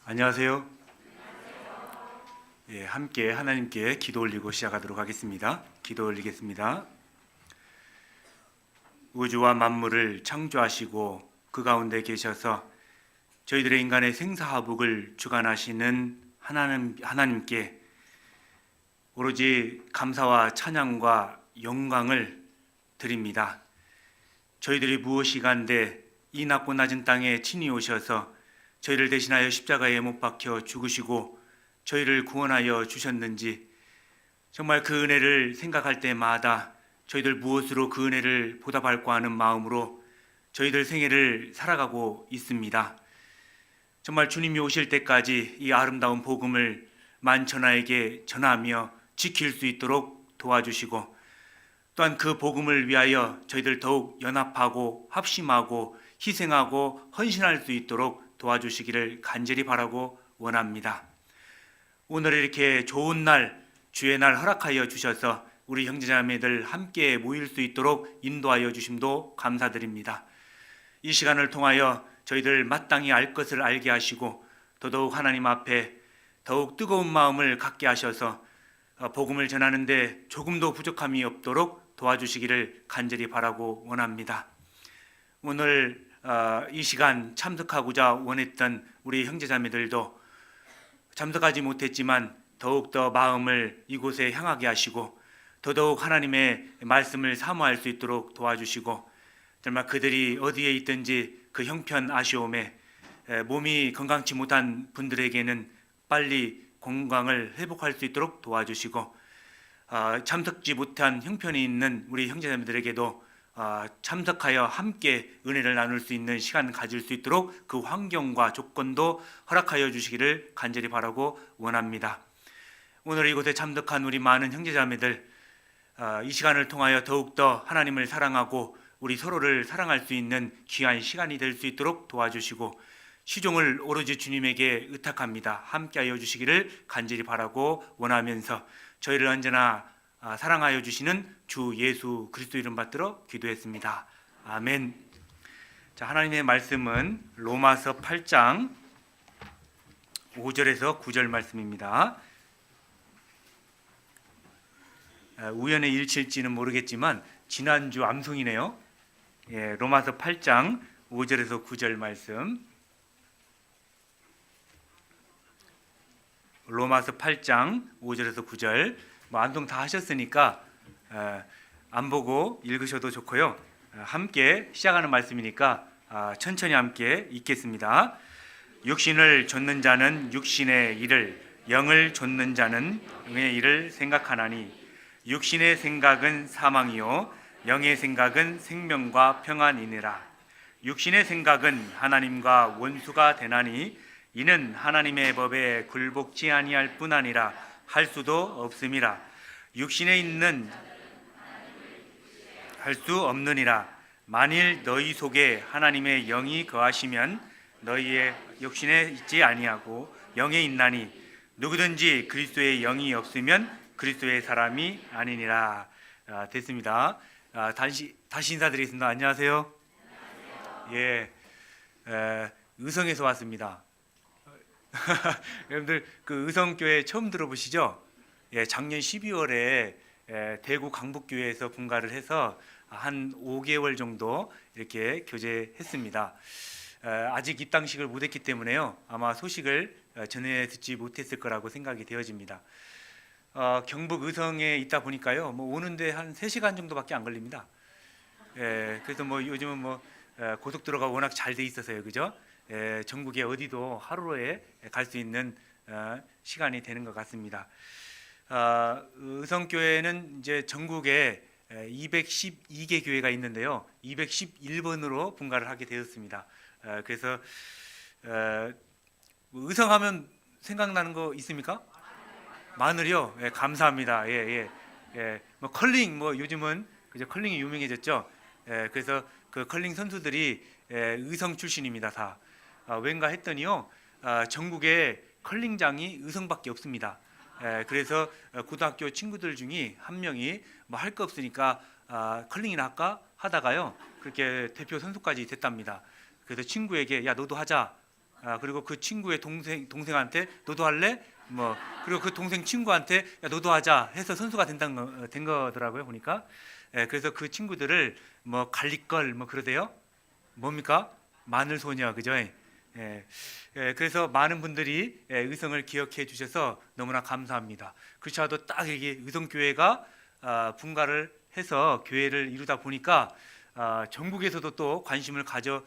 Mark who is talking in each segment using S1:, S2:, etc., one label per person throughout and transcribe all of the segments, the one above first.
S1: 안녕하세요. 예, 함께 하나님께 기도 올리고 시작하도록 하겠습니다. 기도 올리겠습니다. 우주와 만물을 창조하시고 그 가운데 계셔서 저희들의 인간의 생사화복을 주관하시는 하나님께 오로지 감사와 찬양과 영광을 드립니다. 저희들이 무엇이간데 이 낮고 낮은 땅에 친히 오셔서 저희를 대신하여 십자가에 못 박혀 죽으시고 저희를 구원하여 주셨는지 정말 그 은혜를 생각할 때마다 저희들 무엇으로 그 은혜를 보답할까 하는 마음으로 저희들 생애를 살아가고 있습니다. 정말 주님이 오실 때까지 이 아름다운 복음을 만천하에게 전하며 지킬 수 있도록 도와주시고 또한 그 복음을 위하여 저희들 더욱 연합하고 합심하고 희생하고 헌신할 수 있도록 도와주시기를 간절히 바라고 원합니다. 오늘 이렇게 좋은 날, 주의 날 허락하여 주셔서 우리 형제자매들 함께 모일 수 있도록 인도하여 주심도 감사드립니다. 이 시간을 통하여 저희들 마땅히 알 것을 알게 하시고 더더욱 하나님 앞에 더욱 뜨거운 마음을 갖게 하셔서 복음을 전하는데 조금도 부족함이 없도록 도와주시기를 간절히 바라고 원합니다. 오늘 이 시간 참석하고자 원했던 우리 형제자매들도 참석하지 못했지만 더욱더 마음을 이곳에 향하게 하시고 더더욱 하나님의 말씀을 사모할 수 있도록 도와주시고 정말 그들이 어디에 있든지 그 형편아쉬움에 몸이 건강치 못한 분들에게는 빨리 건강을 회복할 수 있도록 도와주시고 참석지 못한 형편이 있는 우리 형제자매들에게도 참석하여 함께 은혜를 나눌 수 있는 시간 가질 수 있도록 그 환경과 조건도 허락하여 주시기를 간절히 바라고 원합니다. 오늘 이곳에 참석한 우리 많은 형제자매들 이 시간을 통하여 더욱더 하나님을 사랑하고 우리 서로를 사랑할 수 있는 귀한 시간이 될 수 있도록 도와주시고 시종을 오로지 주님에게 의탁합니다. 함께하여 주시기를 간절히 바라고 원하면서 저희를 언제나 사랑하여 주시는 주 예수 그리스도 이름 받들어 기도했습니다. 아멘. 자, 하나님의 말씀은 로마서 8장 5절에서 9절 말씀입니다. 우연의 일치일지는 모르겠지만 지난주 암송이네요. 예, 로마서 8장 5절에서 9절 말씀. 로마서 8장 5절에서 9절. 암송 다 하셨으니까 안 보고 읽으셔도 좋고요. 함께 시작하는 말씀이니까 천천히 함께 읽겠습니다. 육신을 좇는 자는 육신의 일을, 영을 좇는 자는 영의 일을 생각하나니 육신의 생각은 사망이요 영의 생각은 생명과 평안이니라. 육신의 생각은 하나님과 원수가 되나니 이는 하나님의 법에 굴복지 아니할 뿐 아니라 할 수도 없음이라. 육신에 있는 할 수 없느니라. 만일 너희 속에 하나님의 영이 거하시면 너희의 육신에 있지 아니하고 영에 있나니 누구든지 그리스도의 영이 없으면 그리스도의 사람이 아니니라. 됐습니다. 다시 인사드리겠습니다. 안녕하세요. 예, 의성에서 왔습니다. 여러분들 그 의성교회 처음 들어보시죠? 예, 작년 12월에 대구 강북교회에서 분가를 해서 한 5개월 정도 이렇게 교제했습니다. 아직 입당식을 못했기 때문에요. 아마 소식을 전해 듣지 못했을 거라고 생각이 되어집니다. 경북 의성에 있다 보니까요. 오는데 한 3시간 정도밖에 안 걸립니다. 예, 그래서 요즘은 고속도로가 워낙 잘 돼 있어서요, 그죠? 전국에 어디도 하루에 갈 수 있는 시간이 되는 것 같습니다. 의성교회는 이제 전국에 212개 교회가 있는데요, 211번으로 분가를 하게 되었습니다. 그래서 의성하면 생각나는 거 있습니까? 마늘이요? 예, 감사합니다. 컬링 요즘은 그죠? 컬링이 유명해졌죠. 그래서 그 컬링 선수들이 의성 출신입니다. 다. 왠가 했더니요, 전국에 컬링장이 의성밖에 없습니다. 그래서 고등학교 친구들 중에 한 명이 할 거 없으니까 컬링이나 할까 하다가요, 그렇게 대표 선수까지 됐답니다. 그래서 친구에게 야 너도 하자 그리고 그 친구의 동생한테 너도 할래? 뭐 그리고 그 동생 친구한테 야, 너도 하자 해서 선수가 된 거더라고요 보니까. 그래서 그 친구들을 뭐 갈릭걸 뭐 그러대요. 뭡니까? 마늘 소녀 그죠? 그래서 많은 분들이 의성을 기억해 주셔서 너무나 감사합니다. 그렇지 않아도 딱 이게 의성교회가 분가를 해서 교회를 이루다 보니까 전국에서도 또 관심을 가져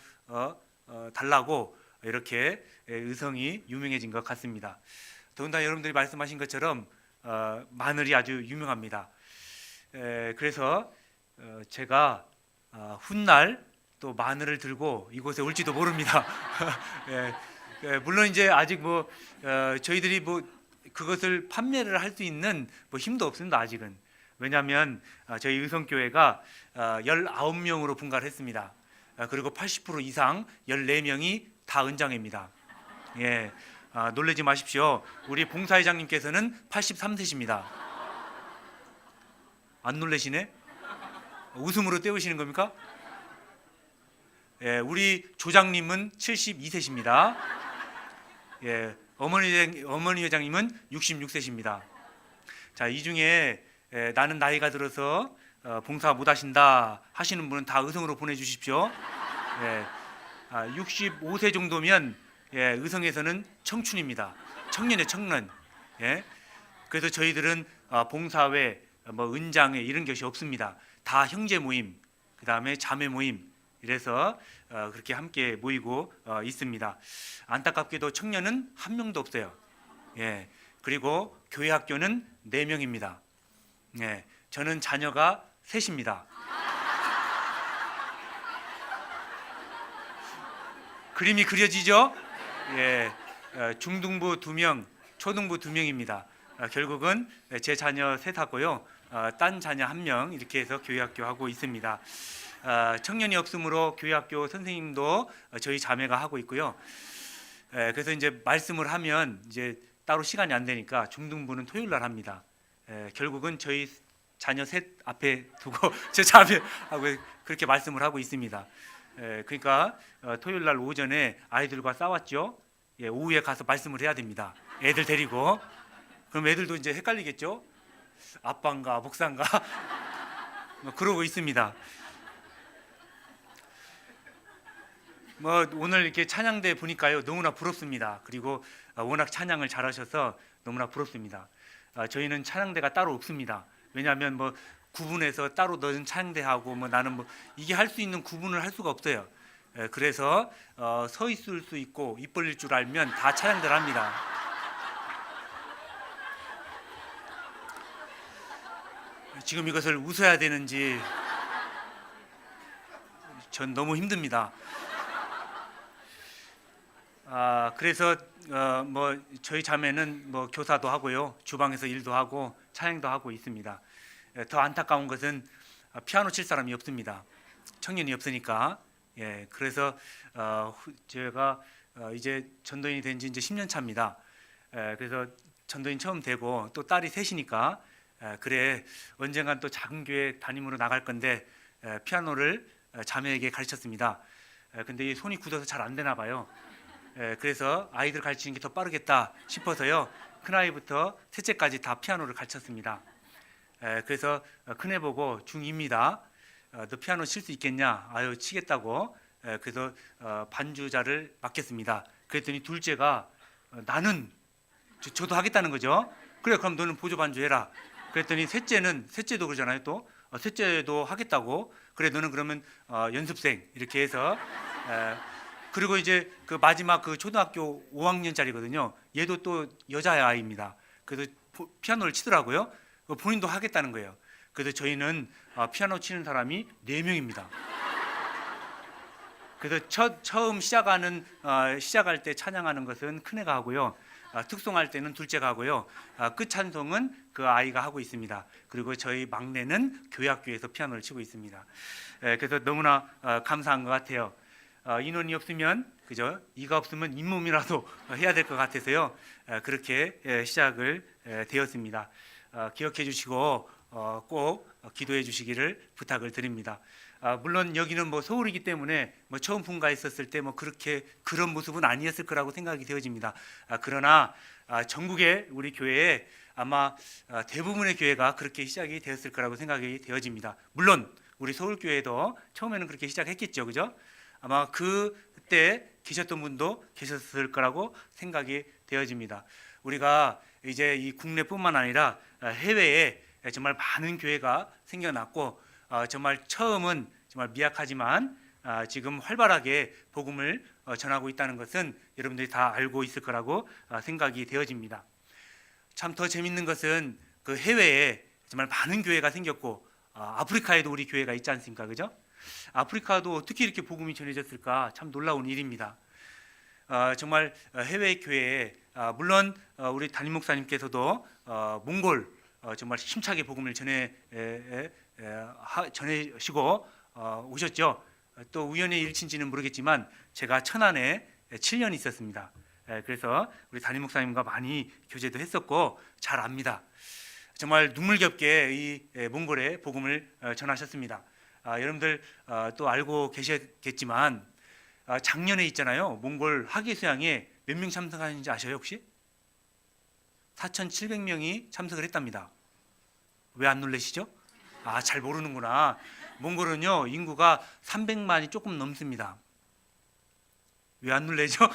S1: 달라고 이렇게 의성이 유명해진 것 같습니다. 더군다나 여러분들이 말씀하신 것처럼 마늘이 아주 유명합니다. 그래서 제가 훗날 또 마늘을 들고 이곳에 올지도 모릅니다. 물론 이제 아직 뭐 저희들이 뭐 그것을 판매를 할 수 있는 뭐 힘도 없습니다. 아직은. 왜냐하면 저희 의성교회가 19명으로 분가를 했습니다. 그리고 80% 이상 14명이 다 은장입니다. 예, 놀라지 마십시오. 우리 봉사회장님께서는 83세십니다. 안 놀라시네? 웃음으로 때우시는 겁니까? 예, 우리 조장님은 72세십니다. 예, 어머니 회장님은 66세십니다. 자, 이 중에 나는 나이가 들어서 봉사 못 하신다 하시는 분은 다 의성으로 보내주십시오. 65세 정도면 의성에서는 청춘입니다. 청년의 청년. 그래서 저희들은 봉사회, 뭐 은장회 이런 것이 없습니다. 다 형제 모임, 그 다음에 자매 모임. 이래서 그렇게 함께 모이고 있습니다. 안타깝게도 청년은 한 명도 없어요. 그리고 교회 학교는 4명입니다. 저는 자녀가 셋입니다. 그림이 그려지죠? 중등부 2명, 초등부 2명입니다. 결국은 제 자녀 셋하고요, 딴 자녀 1명 이렇게 해서 교회학교 하고 있습니다. 청년이 없으므로 교회학교 선생님도 저희 자매가 하고 있고요. 그래서 이제 말씀을 하면 이제 따로 시간이 안 되니까 중등부는 토요일 날 합니다. 결국은 저희 자녀 셋 앞에 두고 제 자매하고 그렇게 말씀을 하고 있습니다. 그러니까 토요일 날 오전에 아이들과 싸웠죠. 오후에 가서 말씀을 해야 됩니다. 애들 데리고. 그럼 애들도 이제 헷갈리겠죠. 아빠인가 목사인가 뭐 그러고 있습니다. 뭐 오늘 이렇게 찬양대 보니까요 너무나 부럽습니다. 그리고 워낙 찬양을 잘하셔서 너무나 부럽습니다. 저희는 찬양대가 따로 없습니다. 왜냐하면 뭐 구분해서 따로 너는 찬양대하고 뭐 나는 뭐 이게 할 수 있는 구분을 할 수가 없어요. 그래서 서 있을 수 있고 입 벌릴 줄 알면 다 찬양대를 합니다. 지금 이것을 웃어야 되는지 전 너무 힘듭니다. 그래서 뭐 저희 자매는 뭐 교사도 하고요, 주방에서 일도 하고 찬양도 하고 있습니다. 더 안타까운 것은 피아노 칠 사람이 없습니다. 청년이 없으니까. 그래서 제가 이제 전도인이 된 지 이제 10년 차입니다. 그래서 전도인 처음 되고 또 딸이 셋이니까 그래 언젠간 또 작은 교회 담임으로 나갈 건데 피아노를 자매에게 가르쳤습니다. 근데 이 손이 굳어서 잘 안 되나 봐요. 그래서 아이들 가르치는 게 더 빠르겠다 싶어서요, 큰아이부터 셋째까지 다 피아노를 가르쳤습니다. 그래서 큰애 보고 중2입니다. 너 피아노 칠 수 있겠냐? 아유 치겠다고. 그래서 반주자를 맡겼습니다. 그랬더니 둘째가 나는 저도 하겠다는 거죠. 그래 그럼 너는 보조 반주해라. 그랬더니 셋째도 그러잖아요. 또 셋째도 하겠다고. 그래 너는 그러면 연습생 이렇게 해서 그리고 이제 그 마지막 그 초등학교 5학년짜리거든요. 얘도 또 여자아이입니다. 그래서 피아노를 치더라고요. 본인도 하겠다는 거예요. 그래서 저희는 피아노 치는 사람이 4명입니다. 그래서 처음 시작할 때 찬양하는 것은 큰애가 하고요, 특송할 때는 둘째가 하고요, 끝 찬송은 그 아이가 하고 있습니다. 그리고 저희 막내는 교회학교에서 피아노를 치고 있습니다. 그래서 너무나 감사한 것 같아요. 인원이 없으면 그죠? 이가 없으면 잇몸이라도 해야 될 것 같아서요. 그렇게 시작을 되었습니다. 기억해 주시고 꼭 기도해 주시기를 부탁을 드립니다. 물론 여기는 뭐 서울이기 때문에 뭐 처음 분가했었을 때 뭐 그렇게 그런 모습은 아니었을 거라고 생각이 되어집니다. 그러나 전국의 우리 교회에 아마 대부분의 교회가 그렇게 시작이 되었을 거라고 생각이 되어집니다. 물론 우리 서울교회도 처음에는 그렇게 시작했겠죠, 그죠? 아마 그때 계셨던 분도 계셨을 거라고 생각이 되어집니다. 우리가 이제 이 국내뿐만 아니라 해외에 정말 많은 교회가 생겨났고 정말 처음은 정말 미약하지만 지금 활발하게 복음을 전하고 있다는 것은 여러분들이 다 알고 있을 거라고 생각이 되어집니다. 참 더 재밌는 것은 그 해외에 정말 많은 교회가 생겼고 아프리카에도 우리 교회가 있지 않습니까, 그죠? 아프리카도 어떻게 이렇게 복음이 전해졌을까 참 놀라운 일입니다. 정말 해외 교회에 물론 우리 담임 목사님께서도 몽골 정말 힘차게 복음을 전해시고 오셨죠. 또 우연의 일치인지는 모르겠지만 제가 천안에 7년 있었습니다. 그래서 우리 담임 목사님과 많이 교제도 했었고 잘 압니다. 정말 눈물겹게 이 몽골에 복음을 전하셨습니다. 여러분들 또 알고 계셨겠지만 작년에 있잖아요. 몽골 학예 수양에 몇 명 참석하는지 아셔요 혹시? 4,700명이 참석을 했답니다. 왜 안 놀라시죠? 잘 모르는구나. 몽골은요 인구가 300만이 조금 넘습니다. 왜 안 놀라죠?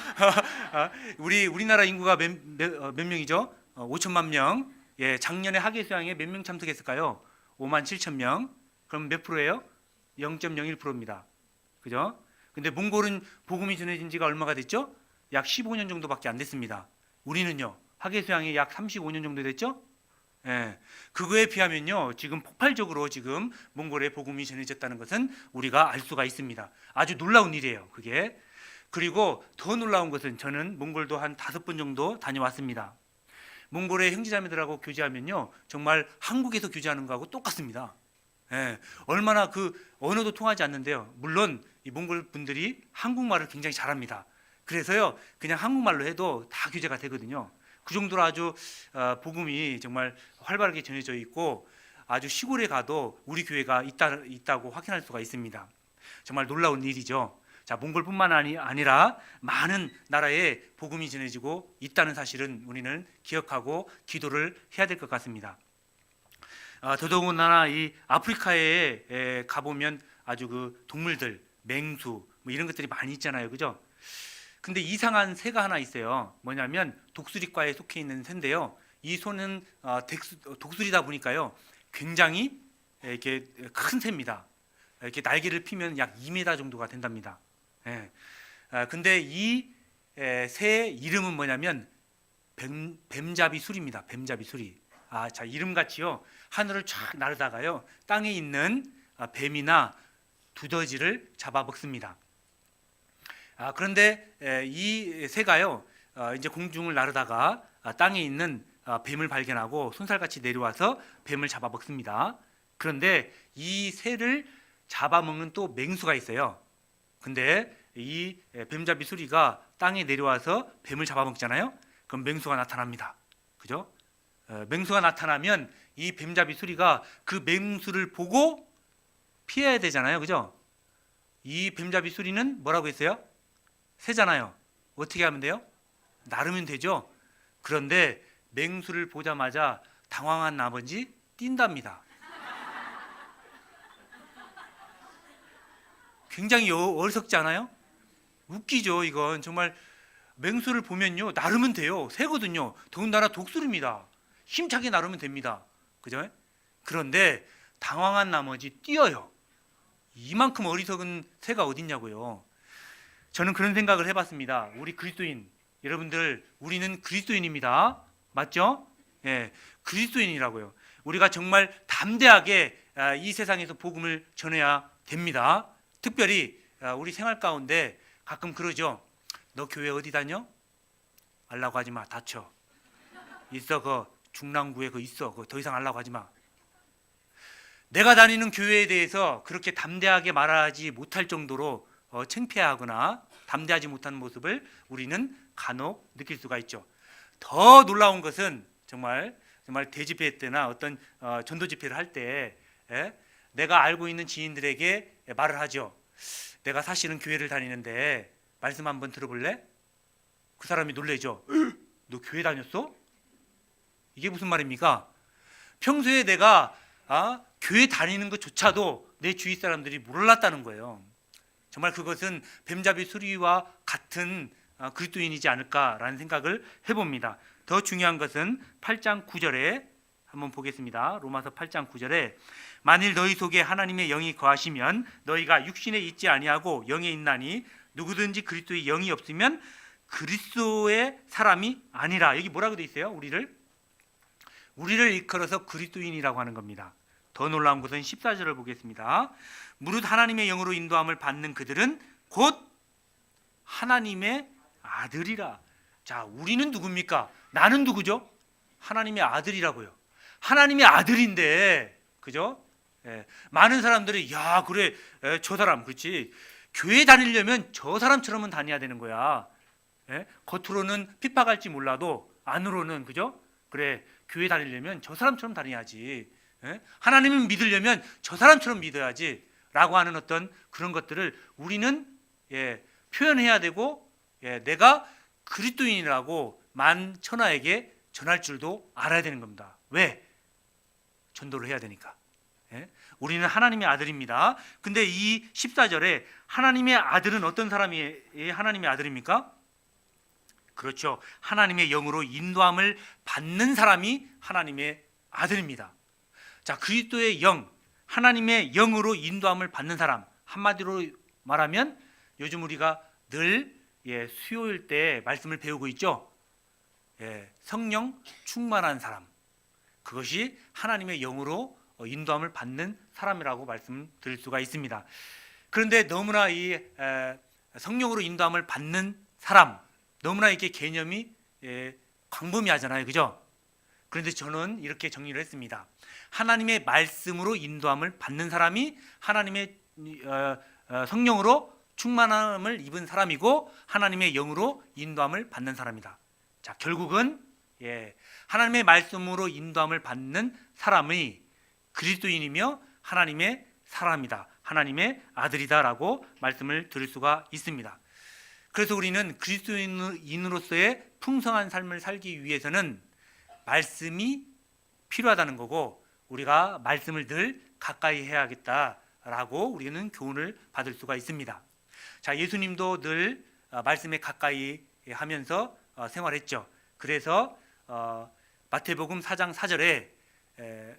S1: 우리나라 인구가 몇 명이죠? 5천만 명. 예, 작년에 학예 수양에 몇 명 참석했을까요? 5만 7천 명. 그럼 몇 프로예요? 0.01%입니다. 그죠? 근데 몽골은 복음이 전해진 지가 얼마가 됐죠? 약 15년 정도밖에 안 됐습니다. 우리는요. 학예 수양이 약 35년 정도 됐죠? 예. 그거에 비하면요. 지금 폭발적으로 지금 몽골에 복음이 전해졌다는 것은 우리가 알 수가 있습니다. 아주 놀라운 일이에요. 그게. 그리고 더 놀라운 것은 저는 몽골도 한 5번 정도 다녀왔습니다. 몽골의 형제자매들하고 교제하면요. 정말 한국에서 교제하는 거하고 똑같습니다. 예, 얼마나 그 언어도 통하지 않는데요. 물론 이 몽골 분들이 한국말을 굉장히 잘합니다. 그래서요, 그냥 한국말로 해도 다 교제가 되거든요. 그 정도로 아주 복음이 정말 활발하게 전해져 있고 아주 시골에 가도 우리 교회가 있다고 확인할 수가 있습니다. 정말 놀라운 일이죠. 자, 몽골뿐만 아니라 많은 나라에 복음이 전해지고 있다는 사실은 우리는 기억하고 기도를 해야 될 것 같습니다. 더더군다나 이 아프리카에 가보면 아주 그 동물들, 맹수 뭐 이런 것들이 많이 있잖아요, 그죠? 근데 이상한 새가 하나 있어요. 뭐냐면 독수리과에 속해 있는 새인데요. 이 소는 독수리다 보니까요, 굉장히 이렇게 큰 새입니다. 이렇게 날개를 피면 약 2m 정도가 된답니다. 예. 근데 이 새의 이름은 뭐냐면 뱀잡이 수리입니다. 뱀잡이 수리. 자, 이름같이요. 하늘을 쫙 나르다가요. 땅에 있는 뱀이나 두더지를 잡아먹습니다. 그런데 이 새가요. 이제 공중을 나르다가 땅에 있는 뱀을 발견하고 손살같이 내려와서 뱀을 잡아먹습니다. 그런데 이 새를 잡아먹는 또 맹수가 있어요. 근데 이 뱀잡이 수리가 땅에 내려와서 뱀을 잡아먹잖아요. 그럼 맹수가 나타납니다. 그죠? 맹수가 나타나면 이 뱀잡이 수리가 그 맹수를 보고 피해야 되잖아요. 그죠? 이 뱀잡이 수리는 뭐라고 했어요? 새잖아요. 어떻게 하면 돼요? 나르면 되죠. 그런데 맹수를 보자마자 당황한 나머지 뛴답니다. 굉장히 어리석지 않아요? 웃기죠. 이건 정말 맹수를 보면요 나르면 돼요. 새거든요. 더군다나 독수리입니다. 힘차게 나르면 됩니다. 그죠? 그런데 당황한 나머지 뛰어요. 이만큼 어리석은 새가 어딨냐고요. 저는 그런 생각을 해봤습니다. 우리 그리스도인 여러분들, 우리는 그리스도인입니다. 맞죠? 예, 그리스도인이라고요. 우리가 정말 담대하게 이 세상에서 복음을 전해야 됩니다. 특별히 우리 생활 가운데 가끔 그러죠. 너 교회 어디 다녀? 알라고 하지 마. 다쳐. 있어 그 중랑구에 그 있어. 그 더 이상 알라고 하지 마. 내가 다니는 교회에 대해서 그렇게 담대하게 말하지 못할 정도로 창피하거나 담대하지 못한 모습을 우리는 간혹 느낄 수가 있죠. 더 놀라운 것은 정말 대집회 때나 어떤 전도 집회를 할 때 내가 알고 있는 지인들에게 말을 하죠. 내가 사실은 교회를 다니는데 말씀 한번 들어볼래? 그 사람이 놀래죠. 너 교회 다녔어? 이게 무슨 말입니까? 평소에 내가 교회 다니는 것조차도 내 주위 사람들이 몰랐다는 거예요. 정말 그것은 뱀잡이 수리와 같은 그리스도인이지 않을까라는 생각을 해봅니다. 더 중요한 것은 8장 9절에 한번 보겠습니다. 로마서 8장 9절에 만일 너희 속에 하나님의 영이 거하시면 너희가 육신에 있지 아니하고 영에 있나니 누구든지 그리스도의 영이 없으면 그리스도의 사람이 아니라. 여기 뭐라고 돼 있어요? 우리를 일컬어서 그리스도인이라고 하는 겁니다. 더 놀라운 것은 14절을 보겠습니다. 무릇 하나님의 영으로 인도함을 받는 그들은 곧 하나님의 아들이라. 자, 우리는 누굽니까? 나는 누구죠? 하나님의 아들이라고요. 하나님의 아들인데, 그죠? 많은 사람들이 야 그래 저 사람 그렇지 교회 다니려면 저 사람처럼은 다녀야 되는 거야. 겉으로는 핍박할지 몰라도 안으로는 그죠? 그래 교회 다니려면 저 사람처럼 다녀야지. 하나님을 믿으려면 저 사람처럼 믿어야지 라고 하는 어떤 그런 것들을 우리는 표현해야 되고 내가 그리스도인이라고 만천하에게 전할 줄도 알아야 되는 겁니다. 왜? 전도를 해야 되니까. 우리는 하나님의 아들입니다. 근데 이 14절에 하나님의 아들은 어떤 사람이 하나님의 아들입니까? 그렇죠. 하나님의 영으로 인도함을 받는 사람이 하나님의 아들입니다. 자, 그리스도의 영, 하나님의 영으로 인도함을 받는 사람, 한마디로 말하면 요즘 우리가 늘 수요일 때 말씀을 배우고 있죠. 성령 충만한 사람, 그것이 하나님의 영으로 인도함을 받는 사람이라고 말씀드릴 수가 있습니다. 그런데 너무나 이 성령으로 인도함을 받는 사람, 너무나 이렇게 개념이 광범위하잖아요, 그죠? 그런데 저는 이렇게 정리를 했습니다. 하나님의 말씀으로 인도함을 받는 사람이 하나님의 성령으로 충만함을 입은 사람이고 하나님의 영으로 인도함을 받는 사람이다. 자, 결국은 하나님의 말씀으로 인도함을 받는 사람이 그리스도인이며 하나님의 사람이다, 하나님의 아들이다라고 말씀을 드릴 수가 있습니다. 그래서 우리는 그리스도인으로서의 풍성한 삶을 살기 위해서는 말씀이 필요하다는 거고 우리가 말씀을 늘 가까이 해야겠다라고 우리는 교훈을 받을 수가 있습니다. 자, 예수님도 늘 말씀에 가까이 하면서 생활했죠. 그래서 마태복음 4장 4절에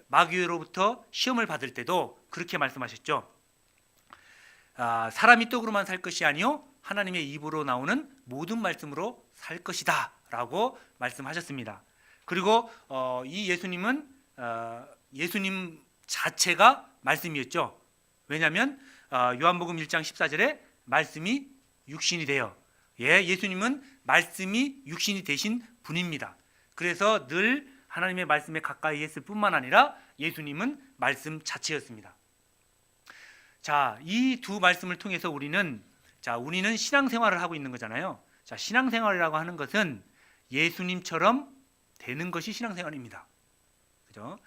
S1: 마귀로부터 시험을 받을 때도 그렇게 말씀하셨죠. 사람이 떡으로만 살 것이 아니요 하나님의 입으로 나오는 모든 말씀으로 살 것이다 라고 말씀하셨습니다. 그리고 이 예수님은 예수님 자체가 말씀이었죠. 왜냐하면 요한복음 1장 14절에 말씀이 육신이 되어 예수님은 말씀이 육신이 되신 분입니다. 그래서 늘 하나님의 말씀에 가까이 했을 뿐만 아니라 예수님은 말씀 자체였습니다. 자, 이 두 말씀을 통해서 우리는 신앙생활을 하고 있는 거잖아요. 자, 신앙생활이라고 하는 것은 예수님처럼 되는 것이 신앙생활입니다. 그죠?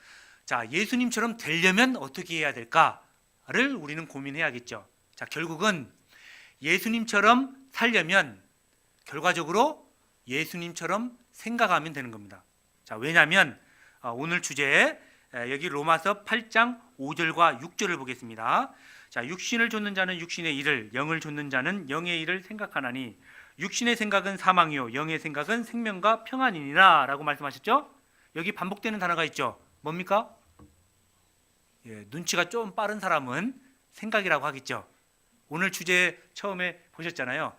S1: 자, 예수님처럼 되려면 어떻게 해야 될까를 우리는 고민해야겠죠. 자, 결국은 예수님처럼 살려면 결과적으로 예수님처럼 생각하면 되는 겁니다. 자, 왜냐하면 오늘 주제에 여기 로마서 8장 5절과 6절을 보겠습니다. 자, 육신을 좇는 자는 육신의 일을, 영을 좇는 자는 영의 일을 생각하나니 육신의 생각은 사망이요 영의 생각은 생명과 평안이니라 라고 말씀하셨죠. 여기 반복되는 단어가 있죠. 뭡니까? 눈치가 좀 빠른 사람은 생각이라고 하겠죠. 오늘 주제 처음에 보셨잖아요.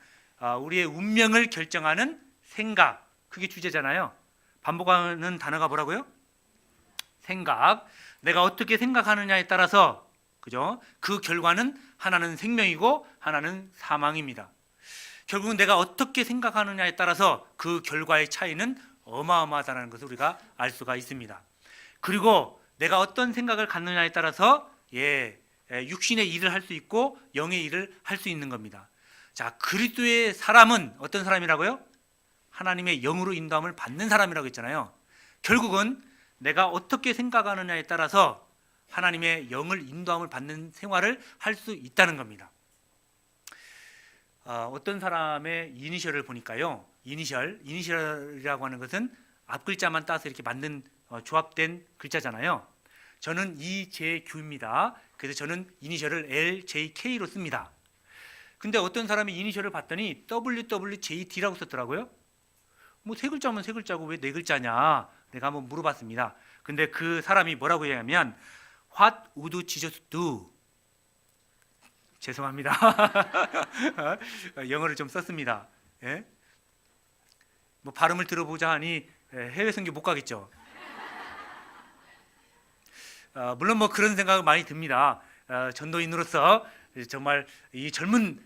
S1: 우리의 운명을 결정하는 생각, 그게 주제잖아요. 반복하는 단어가 뭐라고요? 생각. 내가 어떻게 생각하느냐에 따라서 그죠? 그 결과는 하나는 생명이고 하나는 사망입니다. 결국은 내가 어떻게 생각하느냐에 따라서 그 결과의 차이는 어마어마하다는 것을 우리가 알 수가 있습니다. 그리고 내가 어떤 생각을 갖느냐에 따라서 육신의 일을 할 수 있고 영의 일을 할 수 있는 겁니다. 자, 그리스도의 사람은 어떤 사람이라고요? 하나님의 영으로 인도함을 받는 사람이라고 했잖아요. 결국은 내가 어떻게 생각하느냐에 따라서 하나님의 영을 인도함을 받는 생활을 할 수 있다는 겁니다. 어떤 사람의 이니셜을 보니까요, 이니셜이라고 하는 것은 앞 글자만 따서 이렇게 만든 조합된 글자잖아요. 저는 이재규입니다. 그래서 저는 이니셜을 LJK로 씁니다. 근데 어떤 사람이 이니셜을 봤더니 WWJD라고 썼더라고요. 뭐 세 글자면 세 글자고 왜 네 글자냐? 내가 한번 물어봤습니다. 근데 그 사람이 뭐라고 얘기하면 What would Jesus do? 죄송합니다. 영어를 좀 썼습니다. 예? 뭐 발음을 들어보자 하니 해외 선교 못 가겠죠. 물론 뭐 그런 생각이 많이 듭니다. 전도인으로서 정말 이 젊은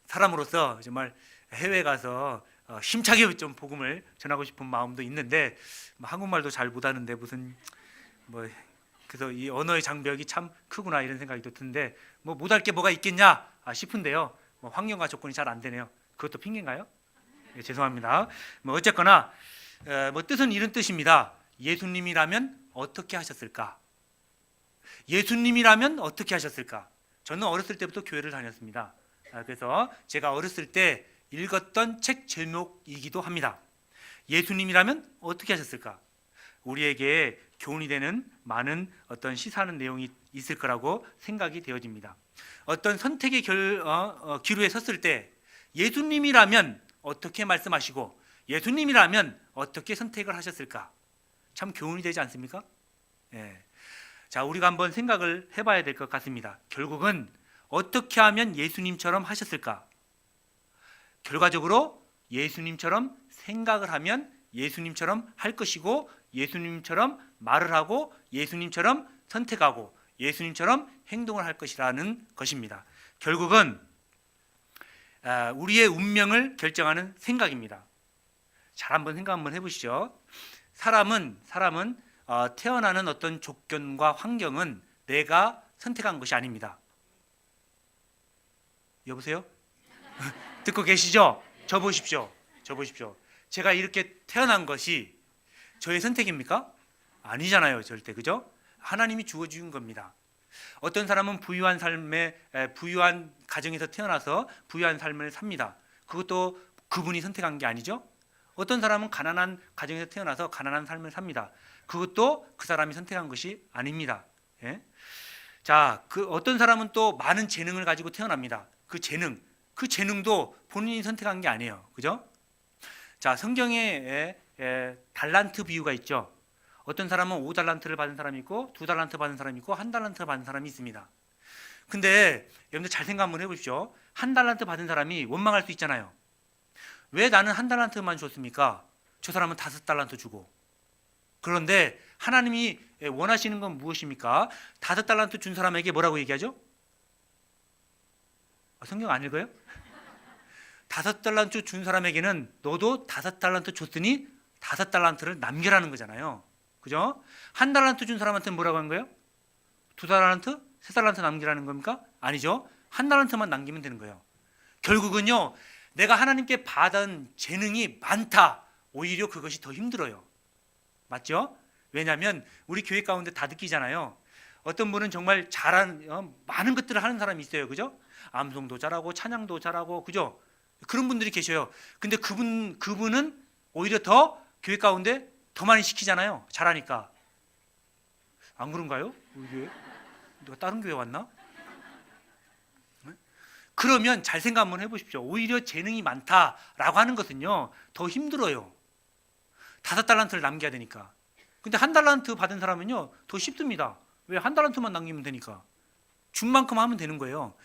S1: 사람으로서 정말 해외 가서 힘차게 좀 복음을 전하고 싶은 마음도 있는데 뭐 한국말도 잘 못하는데 무슨 뭐 그래서 이 언어의 장벽이 참 크구나 이런 생각이 드는데 뭐 못할 게 뭐가 있겠냐 싶은데요. 뭐 환경과 조건이 잘 안 되네요. 그것도 핑계인가요? 예, 죄송합니다. 뭐 어쨌거나 뭐 뜻은 이런 뜻입니다. 예수님이라면 어떻게 하셨을까? 예수님이라면 어떻게 하셨을까? 저는 어렸을 때부터 교회를 다녔습니다. 그래서 제가 어렸을 때 읽었던 책 제목이기도 합니다. 예수님이라면 어떻게 하셨을까? 우리에게 교훈이 되는 많은 어떤 시사하는 내용이 있을 거라고 생각이 되어집니다. 어떤 선택의 기로에 섰을 때 예수님이라면 어떻게 말씀하시고 예수님이라면 어떻게 선택을 하셨을까? 참 교훈이 되지 않습니까? 예. 자, 우리가 한번 생각을 해봐야 될 것 같습니다. 결국은 어떻게 하면 예수님처럼 하셨을까? 결과적으로 예수님처럼 생각을 하면 예수님처럼 할 것이고 예수님처럼 말을 하고 예수님처럼 선택하고 예수님처럼 행동을 할 것이라는 것입니다. 결국은 우리의 운명을 결정하는 생각입니다. 잘 한번 생각 한번 해보시죠. 사람은 태어나는 어떤 조건과 환경은 내가 선택한 것이 아닙니다. 여보세요? 듣고 계시죠? 저 보십시오. 제가 이렇게 태어난 것이 저의 선택입니까? 아니잖아요, 절대. 그죠? 하나님이 주어준 겁니다. 어떤 사람은 부유한 가정에서 태어나서 부유한 삶을 삽니다. 그것도 그분이 선택한 게 아니죠? 어떤 사람은 가난한 가정에서 태어나서 가난한 삶을 삽니다. 그것도 그 사람이 선택한 것이 아닙니다. 예? 자, 어떤 사람은 또 많은 재능을 가지고 태어납니다. 그 재능도 본인이 선택한 게 아니에요. 그죠? 자, 성경에 달란트 비유가 있죠. 어떤 사람은 5달란트를 받은 사람이 있고 2달란트 받은 사람이 있고 1달란트 받은 사람이 있습니다. 근데 여러분들 잘 생각 한번 해보십시오. 1달란트 받은 사람이 원망할 수 있잖아요. 왜 나는 1달란트만 줬습니까? 저 사람은 5달란트 주고. 그런데 하나님이 원하시는 건 무엇입니까? 5달란트 준 사람에게 뭐라고 얘기하죠? 성경 안 읽어요? 5달란트 준 사람에게는 너도 5달란트 줬으니 5달란트를 남겨라는 거잖아요. 그죠? 1달란트 준 사람한테는 뭐라고 한 거예요? 2달란트? 3달란트 남기라는 겁니까? 아니죠. 1달란트만 남기면 되는 거예요. 결국은요, 내가 하나님께 받은 재능이 많다. 오히려 그것이 더 힘들어요. 맞죠? 왜냐하면 우리 교회 가운데 다 느끼잖아요. 어떤 분은 정말 잘하는 많은 것들을 하는 사람이 있어요. 그죠? 암송도 잘하고 찬양도 잘하고 그죠? 그런 분들이 계셔요. 근데 그분은 오히려 더 교회 가운데 더 많이 시키잖아요. 잘하니까. 안 그런가요? 우리 교회? 누가 다른 교회 왔나? 그러면 잘 생각 한번 해보십시오. 오히려 재능이 많다라고 하는 것은요 더 힘들어요. 5달란트를 남겨야 되니까. 근데 1달란트 받은 사람은요 더 쉽습니다. 왜? 1달란트만 남기면 되니까. 준 만큼 하면 되는 거예요.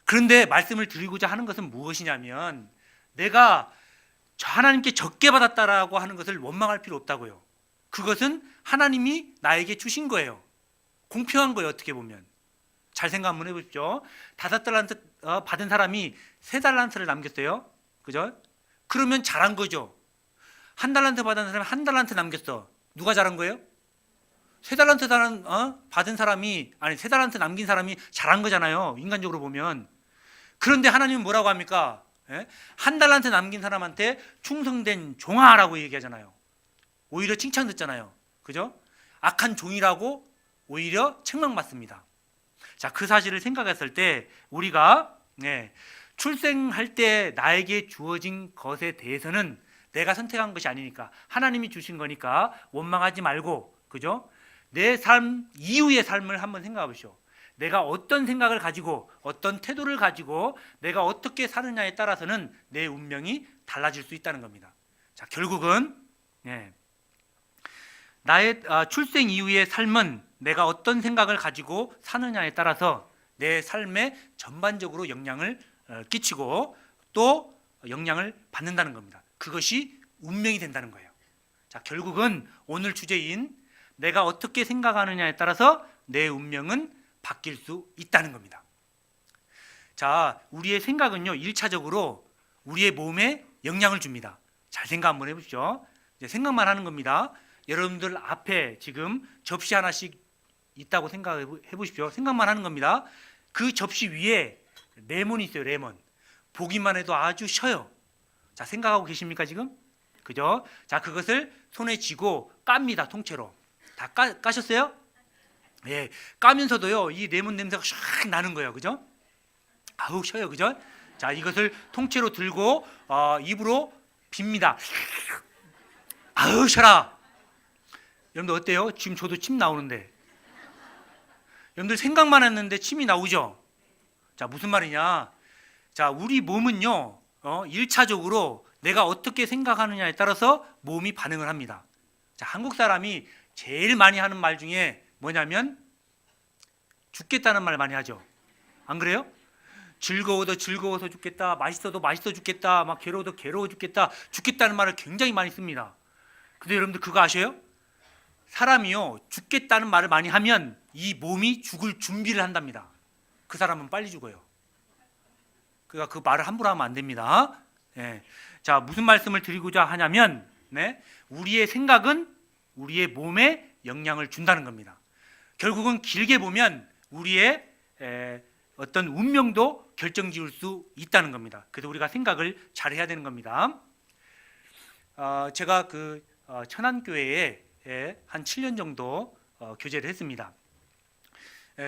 S1: 그런데 말씀을 드리고자 하는 것은 무엇이냐면 내가 하나님께 적게 받았다라고 하는 것을 원망할 필요 없다고요. 그것은 하나님이 나에게 주신 거예요. 공평한 거예요. 어떻게 보면. 잘 생각 한번 해보십시오. 5달란트 받은 사람이 3달란트를 남겼어요. 그죠? 그러면 잘한 거죠. 1달란트 받은 사람이 1달란트 남겼어. 누가 잘한 거예요? 3달란트 받은 사람이, 아니 3달란트 남긴 사람이 잘한 거잖아요. 인간적으로 보면. 그런데 하나님은 뭐라고 합니까? 1달란트 남긴 사람한테 충성된 종아라고 얘기하잖아요. 오히려 칭찬 듣잖아요. 그죠? 악한 종이라고 오히려 책망받습니다. 자, 그 사실을 생각했을 때 우리가 출생할 때 나에게 주어진 것에 대해서는 내가 선택한 것이 아니니까 하나님이 주신 거니까 원망하지 말고, 그죠? 내 삶 이후의 삶을 한번 생각해 보시오. 내가 어떤 생각을 가지고 어떤 태도를 가지고 내가 어떻게 사느냐에 따라서는 내 운명이 달라질 수 있다는 겁니다. 자, 결국은 나의 출생 이후의 삶은 내가 어떤 생각을 가지고 사느냐에 따라서 내 삶에 전반적으로 영향을 끼치고 또 영향을 받는다는 겁니다. 그것이 운명이 된다는 거예요. 자, 결국은 오늘 주제인 내가 어떻게 생각하느냐에 따라서 내 운명은 바뀔 수 있다는 겁니다. 자, 우리의 생각은요, 1차적으로 우리의 몸에 영향을 줍니다. 잘 생각 한번 해보시죠. 이제 생각만 하는 겁니다. 여러분들 앞에 지금 접시 하나씩 있다고 생각해 보십시오. 생각만 하는 겁니다. 그 접시 위에 레몬이 있어요. 레몬. 보기만 해도 아주 셔요. 자, 생각하고 계십니까 지금? 그죠? 자, 그것을 손에 쥐고 깝니다. 통째로. 다 까셨어요? 예, 까면서도요, 이 레몬 냄새가 샥 나는 거예요. 그죠? 아우, 셔요. 그죠? 자, 이것을 통째로 들고 입으로 빕니다. 아우, 셔라. 여러분들 어때요? 지금 저도 침 나오는데. 여러분들 생각만 했는데 침이 나오죠? 자, 무슨 말이냐? 자, 우리 몸은요, 1차적으로 내가 어떻게 생각하느냐에 따라서 몸이 반응을 합니다. 자, 한국 사람이 제일 많이 하는 말 중에 뭐냐면 죽겠다는 말 많이 하죠. 안 그래요? 즐거워도 즐거워서 죽겠다, 맛있어도 맛있어 죽겠다, 막 괴로워도 괴로워 죽겠다, 죽겠다는 말을 굉장히 많이 씁니다. 근데 여러분들 그거 아셔요? 사람이요, 죽겠다는 말을 많이 하면 이 몸이 죽을 준비를 한답니다. 그 사람은 빨리 죽어요. 그러니까 그 말을 함부로 하면 안 됩니다. 자, 무슨 말씀을 드리고자 하냐면 우리의 생각은 우리의 몸에 영향을 준다는 겁니다. 결국은 길게 보면 우리의 어떤 운명도 결정지을 수 있다는 겁니다. 그래서 우리가 생각을 잘 해야 되는 겁니다. 제가 그 천안교회에 한 7년 정도 교제를 했습니다.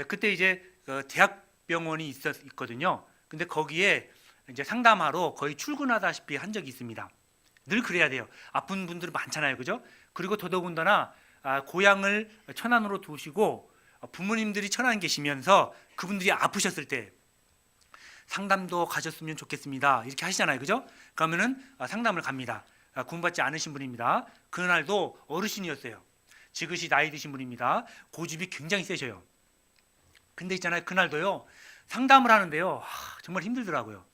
S1: 그때 이제 대학병원이 있거든요. 근데 거기에 이제 상담하러 거의 출근하다시피 한 적이 있습니다. 늘 그래야 돼요. 아픈 분들이 많잖아요, 그죠? 그리고 더더군다나 고향을 천안으로 두시고 부모님들이 천안에 계시면서 그분들이 아프셨을 때 상담도 가셨으면 좋겠습니다. 이렇게 하시잖아요, 그죠? 그러면은 상담을 갑니다. 구원받지 않으신 분입니다. 그날도 어르신이었어요. 지그시 나이 드신 분입니다. 고집이 굉장히 세셔요. 근데 있잖아요, 그날도요 상담을 하는데요, 정말 힘들더라고요.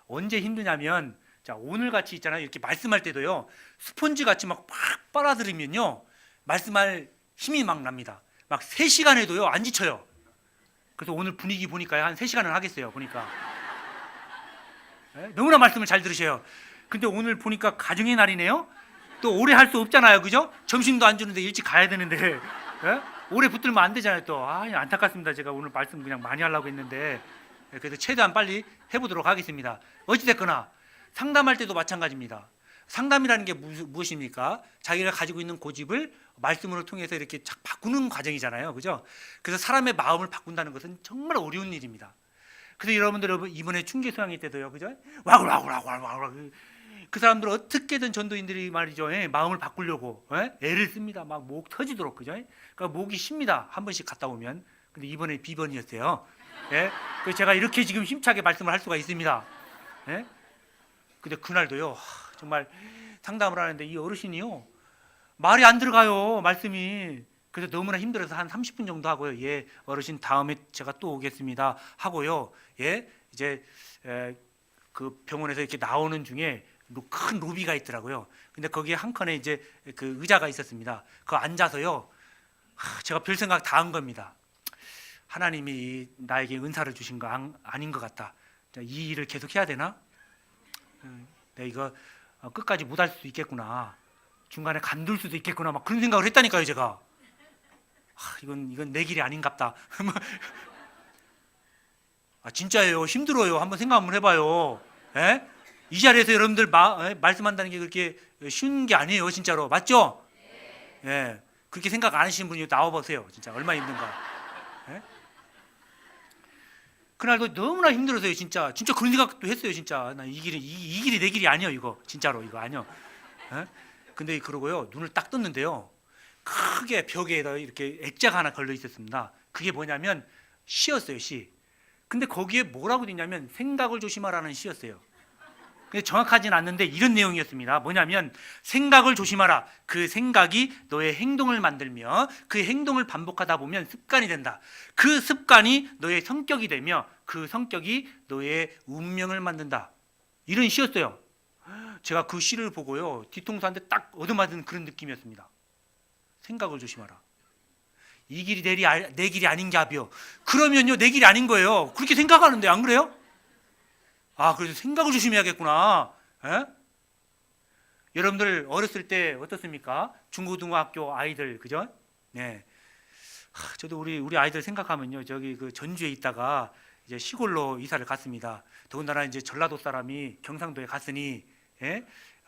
S1: 언제 힘드냐면, 자, 오늘 같이 있잖아요, 이렇게 말씀할 때도요 스펀지 같이 막 빨아들이면요 말씀할 힘이 막 납니다. 막 3시간에도요 안 지쳐요. 그래서 오늘 분위기 보니까요 한 3시간은 하겠어요. 보니까 너무나 말씀을 잘 들으셔요. 근데 오늘 보니까 가정의 날이네요. 또 오래 할 수 없잖아요, 그죠? 점심도 안 주는데 일찍 가야 되는데 오래 붙들면 안 되잖아요. 또 안타깝습니다. 제가 오늘 말씀 그냥 많이 하려고 했는데 그래서 최대한 빨리 해보도록 하겠습니다. 어찌됐거나 상담할 때도 마찬가지입니다. 상담이라는 게 무엇입니까? 자기가 가지고 있는 고집을 말씀으로 통해서 이렇게 착 바꾸는 과정이잖아요, 그죠? 그래서 사람의 마음을 바꾼다는 것은 정말 어려운 일입니다. 그래서 여러분들 이번에 충계 수양회 때도요, 그죠? 와글와글와글와글 그 사람들 어떻게든 전도인들이 말이죠, 마음을 바꾸려고 애를 씁니다. 막 목 터지도록, 그죠? 그러니까 목이 쉽니다. 한 번씩 갔다 오면. 근데 이번에 비번이었어요. 그래서 제가 이렇게 지금 힘차게 말씀을 할 수가 있습니다. 근데 그날도요, 정말 상담을 하는데 이 어르신이요 말이 안 들어가요, 말씀이. 그래서 너무나 힘들어서 한 30분 정도 하고요. 예, 어르신 다음에 제가 또 오겠습니다 하고요. 예, 이제 그 병원에서 이렇게 나오는 중에 큰 로비가 있더라고요. 근데 거기에 한 칸에 이제 그 의자가 있었습니다. 그 앉아서요, 제가 별 생각 다 한 겁니다. 하나님이 나에게 은사를 주신 거 아닌 것 같다. 이 일을 계속 해야 되나? 내가 이거 끝까지 못 할 수도 있겠구나. 중간에 간둘 수도 있겠구나. 막 그런 생각을 했다니까요, 제가. 이건 내 길이 아닌갑다. 진짜예요. 힘들어요. 한번 생각 한번 해봐요. 이 자리에서 여러분들 말씀한다는 게 그렇게 쉬운 게 아니에요, 진짜로. 맞죠? 예. 그렇게 생각 안 하시는 분이 나와 보세요. 진짜 얼마나 힘든가. 예? 그날도 너무나 힘들어서요. 진짜 그런 생각도 했어요. 진짜 나 이 길이 내 길이 아니요. 이거 진짜로 이거 아니요. 예? 근데 그러고요, 눈을 딱 떴는데요, 크게 벽에다 이렇게 액자가 하나 걸려 있었습니다. 그게 뭐냐면 시였어요. 시. 근데 거기에 뭐라고 돼 있냐면 생각을 조심하라는 시였어요. 근데 정확하진 않는데 이런 내용이었습니다. 뭐냐면 생각을 조심하라. 그 생각이 너의 행동을 만들며 그 행동을 반복하다 보면 습관이 된다. 그 습관이 너의 성격이 되며 그 성격이 너의 운명을 만든다. 이런 시였어요. 제가 그 시를 보고요, 뒤통수 한 대 딱 얻어맞은 그런 느낌이었습니다. 생각을 조심하라. 이 길이 내 길이 아닌 게 압이요. 그러면요, 내 길이 아닌 거예요. 그렇게 생각하는데 안 그래요? 아, 그래서 생각을 조심해야겠구나. 에? 여러분들 어렸을 때 어떻습니까? 중고등학교 아이들, 그죠? 네. 저도 우리 아이들 생각하면요, 저기 그 전주에 있다가 이제 시골로 이사를 갔습니다. 더군다나 이제 전라도 사람이 경상도에 갔으니, 예?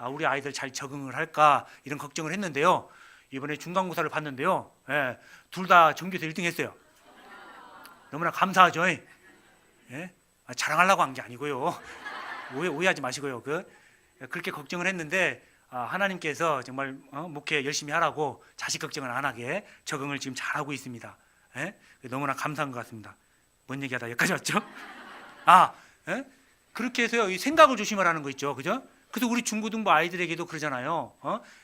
S1: 우리 아이들 잘 적응을 할까 이런 걱정을 했는데요. 이번에 중간고사를 봤는데요, 예, 둘 다 전교에서 1등 했어요. 너무나 감사하죠. 예? 자랑하려고 한 게 아니고요. 오해하지 마시고요. 그렇게 걱정을 했는데 하나님께서 정말 목회 열심히 하라고 자식 걱정을 안 하게 적응을 지금 잘하고 있습니다. 예? 너무나 감사한 것 같습니다. 뭔 얘기하다 여기까지 왔죠? 예? 그렇게 해서요, 이 생각을 조심하라는 거 있죠, 그죠? 그래서 우리 중고등부 아이들에게도 그러잖아요.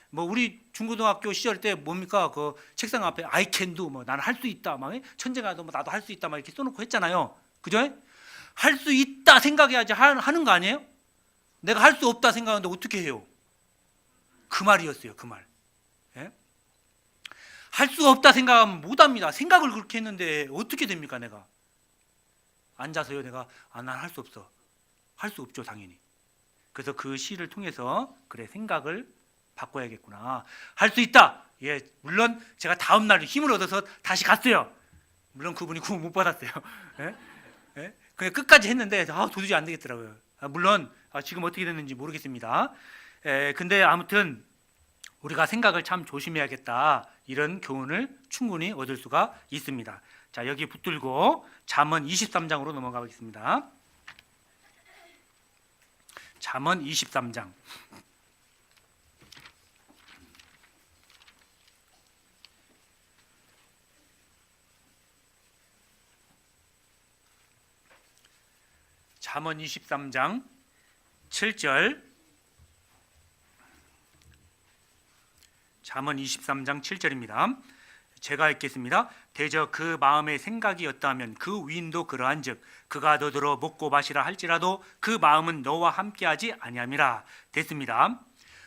S1: 뭐 우리 중고등학교 시절 때 뭡니까? 그 책상 앞에 I can do, 뭐 나는 할 수 있다, 막 천재가 뭐 나도 할 수 있다, 막 이렇게 써놓고 했잖아요, 그죠? 할 수 있다 생각해야지 하는 거 아니에요? 내가 할 수 없다 생각하는데 어떻게 해요? 그 말이었어요, 그 말. 예? 할 수 없다 생각하면 못합니다. 생각을 그렇게 했는데 어떻게 됩니까, 내가? 앉아서요, 내가 난 할 수 없어. 할 수 없죠, 당연히. 그래서 그 시를 통해서 그래, 생각을 바꿔야겠구나. 할 수 있다. 예, 물론 제가 다음 날 힘을 얻어서 다시 갔어요. 물론 그분이 구원 못 받았어요. 예? 예? 그냥 끝까지 했는데 도저히 안 되겠더라고요. 물론 지금 어떻게 됐는지 모르겠습니다. 근데 아무튼 우리가 생각을 참 조심해야겠다, 이런 교훈을 충분히 얻을 수가 있습니다. 자, 여기 붙들고 잠언 23장으로 넘어가 보겠습니다. 잠언 23장. 잠언 23장 7절. 잠언 23장 7절입니다. 제가 읽겠습니다. 대저 그 마음의 생각이 었다면 그 위인도 그러한즉 그가 너더러 먹고 마시라 할지라도 그 마음은 너와 함께하지 아니함이라. 됐습니다.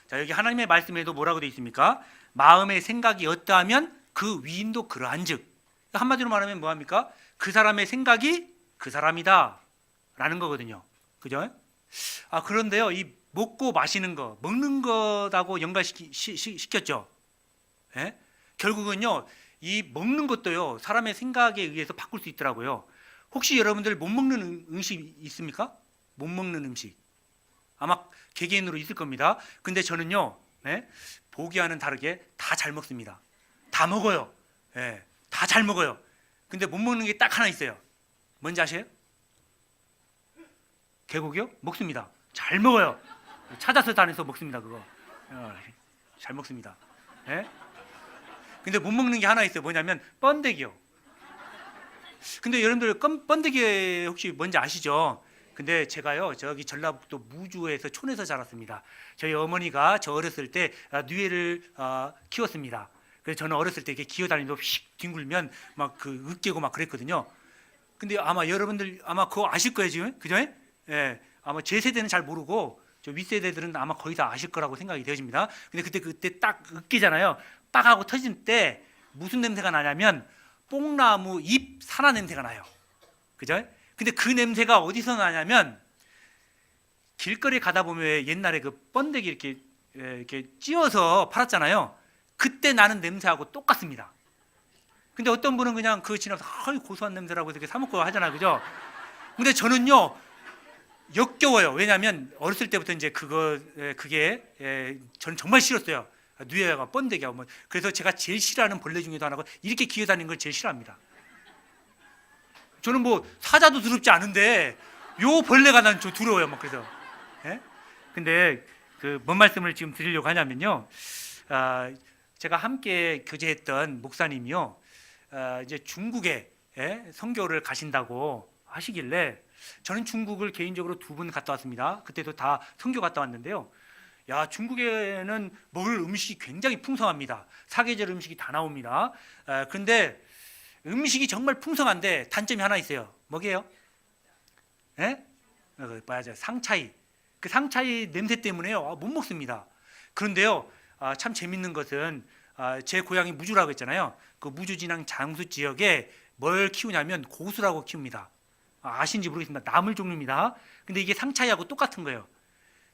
S1: 자, 여기 하나님의 말씀에도 뭐라고 되어 있습니까? 마음의 생각이 었다면 그 위인도 그러한즉. 한마디로 말하면 뭐합니까? 그 사람의 생각이 그 사람이다 라는 거거든요, 그죠? 그런데요, 이 먹고 마시는 거, 먹는 거하고 연관시켰죠. 예? 결국은요, 이 먹는 것도요, 사람의 생각에 의해서 바꿀 수 있더라고요. 혹시 여러분들 못 먹는 음식 있습니까? 못 먹는 음식 아마 개개인으로 있을 겁니다. 근데 저는요, 예? 보기와는 다르게 다 잘 먹습니다. 다 먹어요. 예, 다 잘 먹어요. 근데 못 먹는 게 딱 하나 있어요. 뭔지 아세요? 개고기요? 먹습니다. 잘 먹어요. 찾아서 다녀서 먹습니다. 그거 잘 먹습니다. 예? 근데 못 먹는 게 하나 있어요. 뭐냐면 번데기요. 근데 여러분들 번데기 혹시 뭔지 아시죠? 근데 제가요, 저기 전라북도 무주에서 촌에서 자랐습니다. 저희 어머니가 저 어렸을 때 누에를 키웠습니다. 그래서 저는 어렸을 때 이렇게 기어다니면서 휙 뒹굴면 막 그 으깨고 막 그랬거든요. 근데 아마 여러분들 아마 그거 아실 거예요, 지금, 그죠? 예, 아마 제 세대는 잘 모르고 저 윗세대들은 아마 거의 다 아실 거라고 생각이 되어집니다. 근데 그때 딱 으깨잖아요. 빡 하고 터질 때 무슨 냄새가 나냐면 뽕나무 잎 산화 냄새가 나요, 그죠? 근데 그 냄새가 어디서 나냐면 길거리 가다 보면 옛날에 그 번데기 이렇게 찧어서 팔았잖아요. 그때 나는 냄새하고 똑같습니다. 근데 어떤 분은 그냥 그 지나서 고소한 냄새라고 이렇게 사 먹고 하잖아요, 그죠? 근데 저는요, 역겨워요. 왜냐하면 어렸을 때부터 이제 그게 저는 정말 싫었어요. 누에가 번데기하고 뭐. 그래서 제가 제일 싫어하는 벌레 중에도 하나가 이렇게 기어다니는 걸 제일 싫어합니다. 저는 뭐 사자도 두렵지 않은데 요 벌레가 난 좀 두려워요. 막 그래서. 예? 근데 그 뭔 말씀을 지금 드리려고 하냐면요. 제가 함께 교제했던 목사님이요. 이제 중국에 선교를 가신다고 하시길래 저는 중국을 개인적으로 2번 갔다 왔습니다. 그때도 다 선교 갔다 왔는데요. 야, 중국에는 먹을 음식이 굉장히 풍성합니다. 사계절 음식이 다 나옵니다. 그런데 음식이 정말 풍성한데 단점이 하나 있어요. 뭐게요? 맞아요. 상차이. 그 상차이 냄새 때문에요. 못 먹습니다. 그런데요, 참 재밌는 것은 제 고향이 무주라고 했잖아요. 그 무주 진앙 장수 지역에 뭘 키우냐면 고수라고 키웁니다. 아신지 모르겠습니다. 나물 종류입니다. 근데 이게 상차이하고 똑같은 거예요.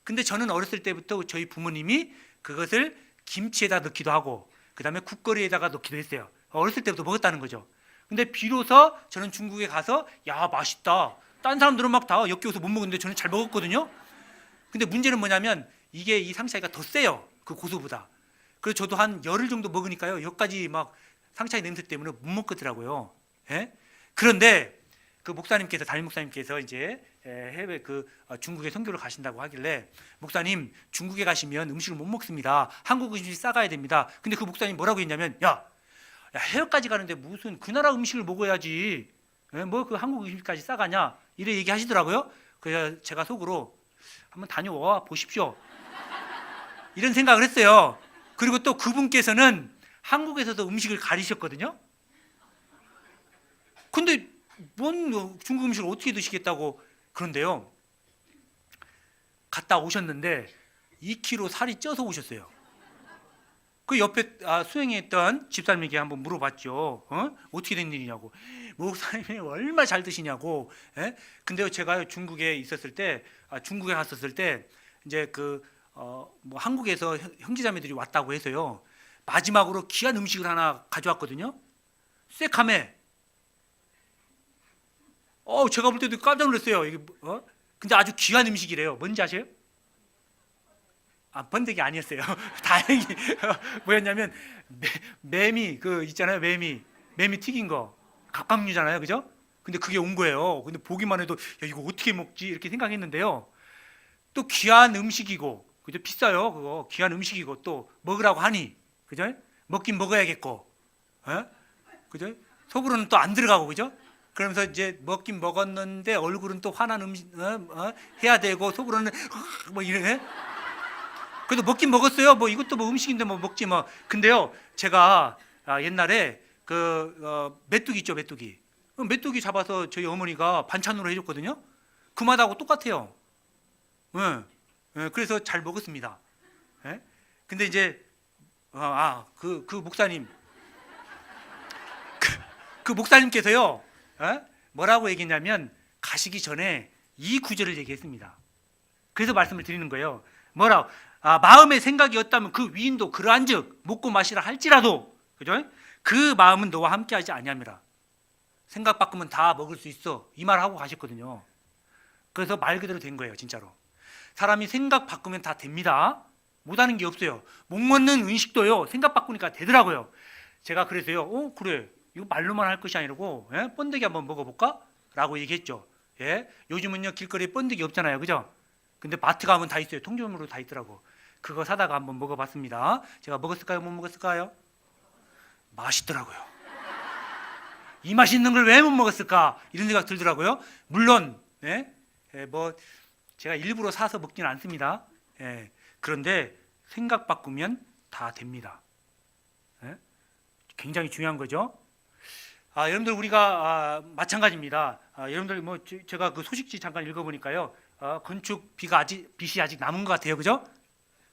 S1: 근데 저는 어렸을 때부터 저희 부모님이 그것을 김치에다 넣기도 하고 그 다음에 국거리에다가 넣기도 했어요. 어렸을 때부터 먹었다는 거죠. 근데 비로소 저는 중국에 가서 야, 맛있다. 딴 사람들은 막 다 역겨워서 못 먹었는데 저는 잘 먹었거든요. 근데 문제는 뭐냐면 이게 이 상차이가 더 세요. 그 고수보다. 그래서 저도 한 열흘 정도 먹으니까요. 여기까지 막 상차이 냄새 때문에 못 먹겠더라고요. 그런데 그 목사님께서, 담임 목사님께서 이제 해외 중국에 선교를 가신다고 하길래 목사님, 중국에 가시면 음식을 못 먹습니다. 한국 음식 싸가야 됩니다. 근데 그 목사님 뭐라고 했냐면 야, 해외까지 가는데 무슨 그 나라 음식을 먹어야지 뭐 그 한국 음식까지 싸가냐 이래 얘기하시더라고요. 그래서 제가 속으로 한번 다녀와 보십시오 이런 생각을 했어요. 그리고 또 그분께서는 한국에서도 음식을 가리셨거든요. 근데 뭔 중국 음식을 어떻게 드시겠다고. 그런데요, 갔다 오셨는데 2kg 살이 쪄서 오셨어요. 그 옆에 수행에 있던 집사님에게 한번 물어봤죠. 어떻게 된 일이냐고. 목사님이 얼마나 잘 드시냐고. 근데요, 제가 중국에 있었을 때, 중국에 갔었을 때 이제 뭐 한국에서 형제자매들이 왔다고 해서요, 마지막으로 귀한 음식을 하나 가져왔거든요. 새카메. 제가 볼 때도 깜짝 놀랐어요. 이게 근데 아주 귀한 음식이래요. 뭔지 아세요? 번데기 아니었어요. 다행히 뭐였냐면 매미 있잖아요. 매미 튀긴 거 갑각류잖아요, 그죠? 근데 그게 온 거예요. 근데 보기만 해도 야, 이거 어떻게 먹지 이렇게 생각했는데요. 또 귀한 음식이고, 그죠? 비싸요. 그거 귀한 음식이고 또 먹으라고 하니, 그죠? 먹긴 먹어야겠고, 그죠? 속으로는 또 안 들어가고, 그죠? 그러면서 이제 먹긴 먹었는데 얼굴은 또 화난 음식 해야 되고 속으로는 뭐 이래. 그래도 먹긴 먹었어요. 뭐 이것도 뭐 음식인데 뭐 먹지 뭐. 근데요, 제가 옛날에 메뚜기 있죠, 메뚜기. 메뚜기 잡아서 저희 어머니가 반찬으로 해줬거든요. 그 맛하고 똑같아요. 그래서 잘 먹었습니다. 근데 이제 그 목사님, 그 목사님께서요, 뭐라고 얘기했냐면 가시기 전에 이 구절을 얘기했습니다. 그래서 말씀을 드리는 거예요. 뭐라고? 마음의 생각이었다면 그 위인도 그러한즉 먹고 마시라 할지라도, 그죠? 그 마음은 너와 함께하지 아니함이라. 생각 바꾸면 다 먹을 수 있어. 이 말 하고 가셨거든요. 그래서 말 그대로 된 거예요, 진짜로. 사람이 생각 바꾸면 다 됩니다. 못하는 게 없어요. 못 먹는 음식도요, 생각 바꾸니까 되더라고요. 제가 그래서요, 그래, 이거 말로만 할 것이 아니라고 번데기 한번 먹어볼까? 라고 얘기했죠. 요즘은요, 길거리에 번데기 없잖아요, 그죠? 근데 마트 가면 다 있어요. 통조림으로 다 있더라고. 그거 사다가 한번 먹어봤습니다. 제가 먹었을까요? 못 먹었을까요? 맛있더라고요. 이 맛있는 걸 왜 못 먹었을까? 이런 생각 들더라고요. 물론 뭐 제가 일부러 사서 먹지는 않습니다. 그런데 생각 바꾸면 다 됩니다. 굉장히 중요한 거죠. 여러분들, 우리가 마찬가지입니다. 여러분들 뭐 제가 그 소식지 잠깐 읽어보니까요, 건축 빚이 아직 남은 것 같아요, 그죠?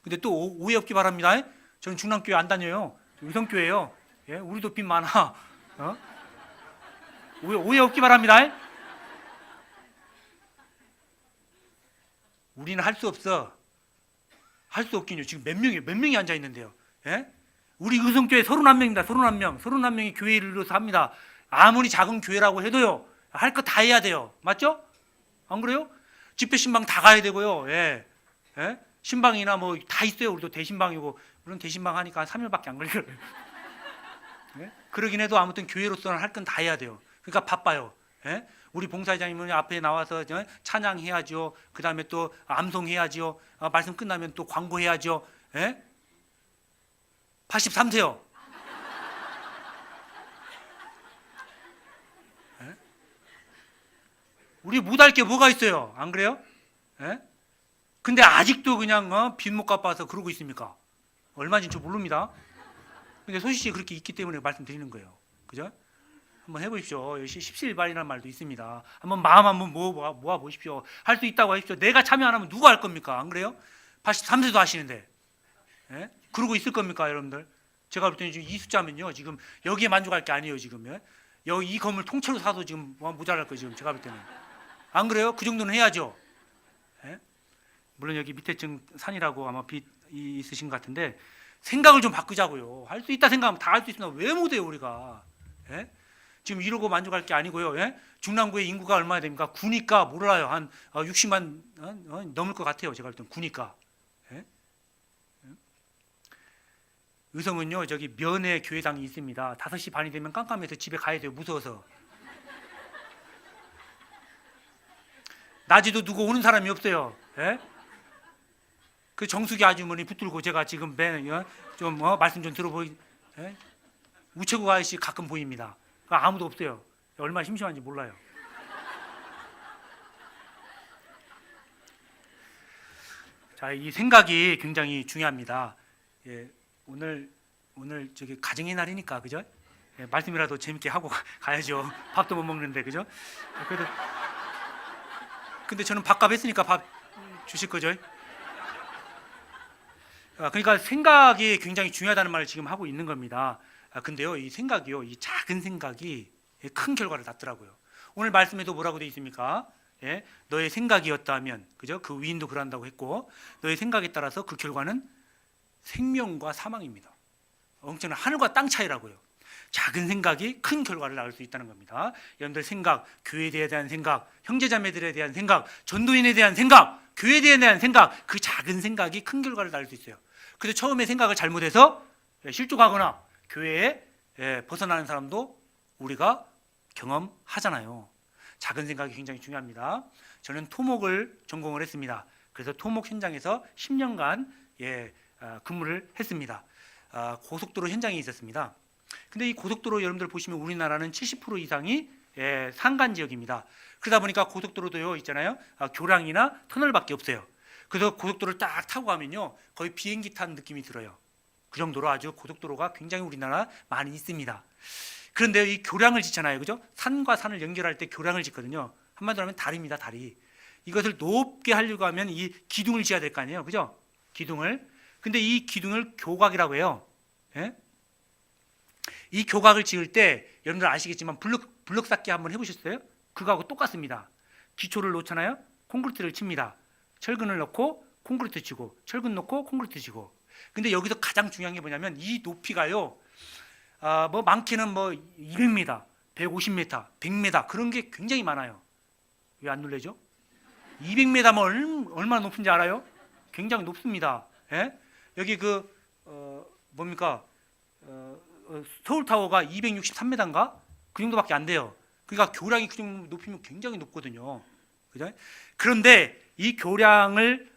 S1: 근데 또 오해 없기 바랍니다. 저는 중랑교회 안 다녀요. 의성교회예요. 우리도 빚 많아. 오해 없기 바랍니다. 우리는 할 수 없어. 할 수 없긴요. 지금 몇 명이 앉아 있는데요. 우리 의성교회 31명입니다. 31명. 31명이 교회를 이뤄서 합니다. 아무리 작은 교회라고 해도요, 할 거 다 해야 돼요. 맞죠? 안 그래요? 집회 신방 다 가야 되고요. 신방이나 뭐 다 있어요. 우리도 대신방이고, 물론 대신방 하니까 한 3일밖에 안 걸려요. 예? 그러긴 해도 아무튼 교회로서는 할 건 다 해야 돼요. 그러니까 바빠요. 예? 우리 봉사자님은 앞에 나와서 찬양해야죠. 그 다음에 또 암송해야죠. 말씀 끝나면 또 광고해야죠. 예? 83세요. 예? 우리 못할 게 뭐가 있어요? 안 그래요? 예? 근데 아직도 그냥 빚 못 갚아서 그러고 있습니까? 얼마인지 저 모릅니다. 근데 소식이 그렇게 있기 때문에 말씀드리는 거예요. 그죠? 한번 해보십시오. 십시일반이라는 말도 있습니다. 한번 마음 한번 모아 보십시오. 할 수 있다고 하십시오. 내가 참여 안 하면 누가 할 겁니까? 안 그래요? 83세도 하시는데. 예? 그러고 있을 겁니까, 여러분들? 제가 볼 때는 지금 이 숫자면요, 지금 여기에 만족할 게 아니에요, 지금. 예? 여기 이 건물 통째로 사도 지금 모자랄 거예요, 지금 제가 볼 때는. 안 그래요? 그 정도는 해야죠. 예? 물론 여기 밑에 층 산이라고 아마 빚 있으신 것 같은데 생각을 좀 바꾸자고요. 할 수 있다 생각하면 다 할 수 있으면 왜 못해요, 우리가? 예? 지금 이러고 만족할 게 아니고요. 예? 중랑구의 인구가 얼마나 됩니까? 구니까 몰라요. 한 60만 넘을 것 같아요. 제가 볼 때는 구니까. 예? 의성은요, 저기 면회 교회당이 있습니다. 5시 반이 되면 깜깜해서 집에 가야 돼요. 무서워서. 낮에도 누구 오는 사람이 없어요. 예? 그 정수기 아주머니 붙들고 제가 지금 좀 말씀 좀 들어보이. 예? 우체국 아저씨 가끔 보입니다. 아무도 없어요. 얼마나 심심한지 몰라요. 자, 이 생각이 굉장히 중요합니다. 예, 오늘 저기 가정의 날이니까 그죠? 예, 말씀이라도 재밌게 하고 가야죠. 밥도 못 먹는데 그죠? 그래도 근데 저는 밥값 했으니까 밥 주실 거죠? 그러니까 생각이 굉장히 중요하다는 말을 지금 하고 있는 겁니다. 근데요, 이 생각이요, 이 작은 생각이 큰 결과를 낳더라고요. 오늘 말씀에도 뭐라고 되어 있습니까? 예, 너의 생각이었다면, 그죠? 그 위인도 그런다고 했고, 너의 생각에 따라서 그 결과는 생명과 사망입니다. 엄청난 하늘과 땅 차이라고요. 작은 생각이 큰 결과를 낳을 수 있다는 겁니다. 여러분들 생각, 교회에 대한 생각, 형제자매들에 대한 생각, 전도인에 대한 생각, 교회에 대한 생각, 그 작은 생각이 큰 결과를 낳을 수 있어요. 그래서 처음에 생각을 잘못해서 실족하거나 교회에 벗어나는 사람도 우리가 경험하잖아요. 작은 생각이 굉장히 중요합니다. 저는 토목을 전공을 했습니다. 그래서 토목 현장에서 10년간 근무를 했습니다. 고속도로 현장에 있었습니다. 근데 이 고속도로 여러분들 보시면 우리나라는 70% 이상이 산간 지역입니다. 그러다 보니까 고속도로도요 있잖아요. 교량이나 터널밖에 없어요. 그래서 고속도로를 딱 타고 가면요 거의 비행기 탄 느낌이 들어요. 그 정도로 아주 고속도로가 굉장히 우리나라 많이 있습니다. 그런데 이 교량을 짓잖아요, 그죠? 산과 산을 연결할 때 교량을 짓거든요. 한마디로 하면 다리입니다, 다리. 이것을 높게 하려고 하면 이 기둥을 지어야 될 거 아니에요, 그죠? 기둥을. 근데 이 기둥을 교각이라고 해요. 예? 이 교각을 지을 때 여러분들 아시겠지만 블럭 쌓기 한번 해보셨어요? 그거하고 똑같습니다. 기초를 놓잖아요, 콘크리트를 칩니다. 철근을 넣고 콘크리트 치고, 철근 넣고 콘크리트 치고. 근데 여기서 가장 중요한 게 뭐냐면 이 높이가요, 뭐 많게는 뭐 200m, 150m, 100m 그런 게 굉장히 많아요. 왜 안 놀래죠? 200m면 얼마나 높은지 알아요? 굉장히 높습니다. 예? 여기 뭡니까? 서울타워가 263m인가? 그 정도밖에 안 돼요. 그러니까 교량이 그 정도 높이면 굉장히 높거든요. 그죠? 그런데 이 교각을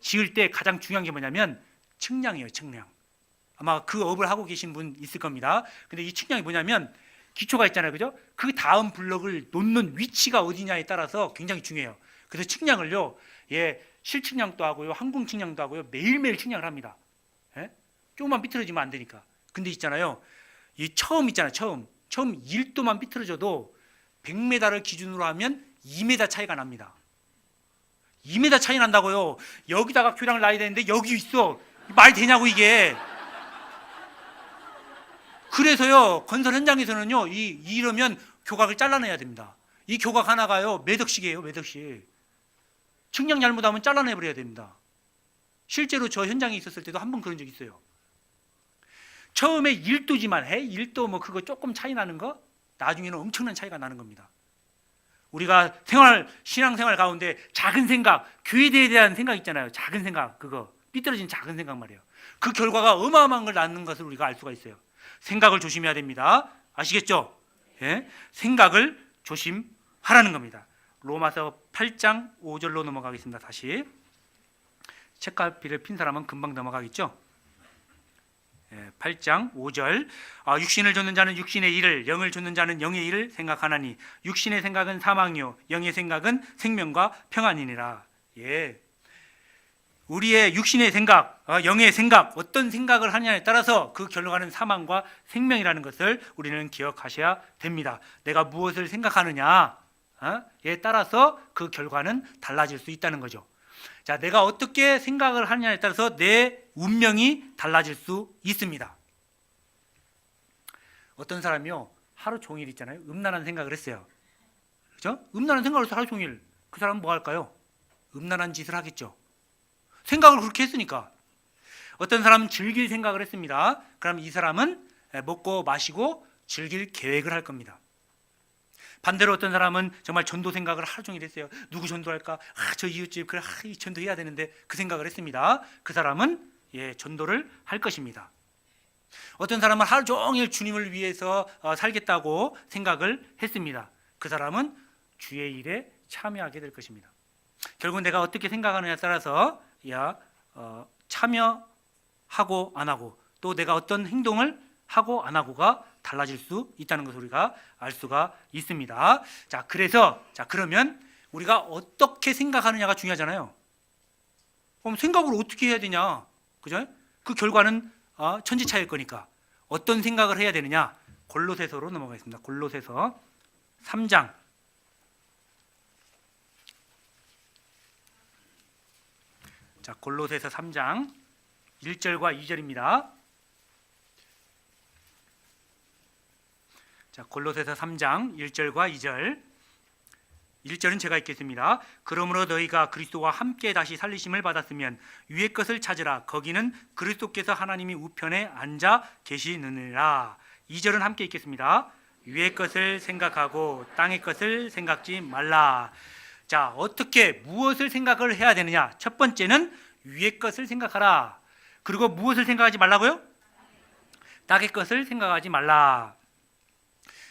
S1: 지을 때 가장 중요한 게 뭐냐면 측량이에요, 측량. 아마 그 업을 하고 계신 분 있을 겁니다. 근데 이 측량이 뭐냐면 기초가 있잖아요, 그죠? 그 다음 블럭을 놓는 위치가 어디냐에 따라서 굉장히 중요해요. 그래서 측량을요, 실측량도 하고요, 항공 측량도 하고요, 매일매일 측량을 합니다. 예? 조금만 삐뚤어지면 안 되니까. 근데 있잖아요, 이 처음 1도만 삐뚤어져도 100m를 기준으로 하면 2m 차이가 납니다. 2m 차이 난다고요. 여기다가 교량을 놔야 되는데 여기 있어. 말이 되냐고 이게. 그래서요 건설 현장에서는요 이러면 교각을 잘라내야 됩니다. 이 교각 하나가요 몇 억씩이에요, 몇 억씩. 측량 잘못하면 잘라내버려야 됩니다. 실제로 저 현장에 있었을 때도 한 번 그런 적 있어요. 처음에 1도지만 해 1도 뭐 그거 조금 차이 나는 거 나중에는 엄청난 차이가 나는 겁니다. 우리가 신앙생활 가운데 작은 생각, 교회에 대한 생각 있잖아요. 작은 생각, 그거 삐뚤어진 작은 생각 말이에요. 그 결과가 어마어마한 걸 낳는 것을 우리가 알 수가 있어요. 생각을 조심해야 됩니다. 아시겠죠? 예? 생각을 조심하라는 겁니다. 로마서 8장 5절로 넘어가겠습니다. 다시 책갈피를 핀 사람은 금방 넘어가겠죠? 8장 5절. 육신을 좇는 자는 육신의 일을, 영을 좇는 자는 영의 일을 생각하나니 육신의 생각은 사망이요 영의 생각은 생명과 평안이니라. 예. 우리의 육신의 생각, 영의 생각, 어떤 생각을 하느냐에 따라서 그 결과는 사망과 생명이라는 것을 우리는 기억하셔야 됩니다. 내가 무엇을 생각하느냐에 따라서 그 결과는 달라질 수 있다는 거죠. 자, 내가 어떻게 생각을 하느냐에 따라서 내 운명이 달라질 수 있습니다. 어떤 사람이요, 하루 종일 있잖아요. 음란한 생각을 했어요. 그죠? 음란한 생각을 해서 하루 종일. 그 사람은 뭐 할까요? 음란한 짓을 하겠죠. 생각을 그렇게 했으니까. 어떤 사람은 즐길 생각을 했습니다. 그럼 이 사람은 먹고 마시고 즐길 계획을 할 겁니다. 반대로 어떤 사람은 정말 전도 생각을 하루 종일 했어요. 누구 전도할까? 저 이웃집 그래, 이 전도해야 되는데 그 생각을 했습니다. 그 사람은 전도를 할 것입니다. 어떤 사람은 하루 종일 주님을 위해서 살겠다고 생각을 했습니다. 그 사람은 주의 일에 참여하게 될 것입니다. 결국 내가 어떻게 생각하느냐에 따라서 참여하고 안 하고, 또 내가 어떤 행동을 하고 안 하고가 달라질 수 있다는 것을 우리가 알 수가 있습니다. 그러면 우리가 어떻게 생각하느냐가 중요하잖아요. 그럼 생각을 어떻게 해야 되냐? 그죠? 그 결과는 천지차이일 거니까 어떤 생각을 해야 되느냐? 골로새서로 넘어가겠습니다. 골로새서 3장. 자, 골로새서 3장 1절과 2절입니다. 자, 골로새서 3장 1절과 2절. 1절은 제가 읽겠습니다. 그러므로 너희가 그리스도와 함께 다시 살리심을 받았으면 위의 것을 찾으라. 거기는 그리스도께서 하나님이 우편에 앉아 계시느니라. 2절은 함께 읽겠습니다. 위의 것을 생각하고 땅의 것을 생각지 말라. 자, 어떻게 무엇을 생각을 해야 되느냐? 첫 번째는 위의 것을 생각하라. 그리고 무엇을 생각하지 말라고요? 땅의 것을 생각하지 말라.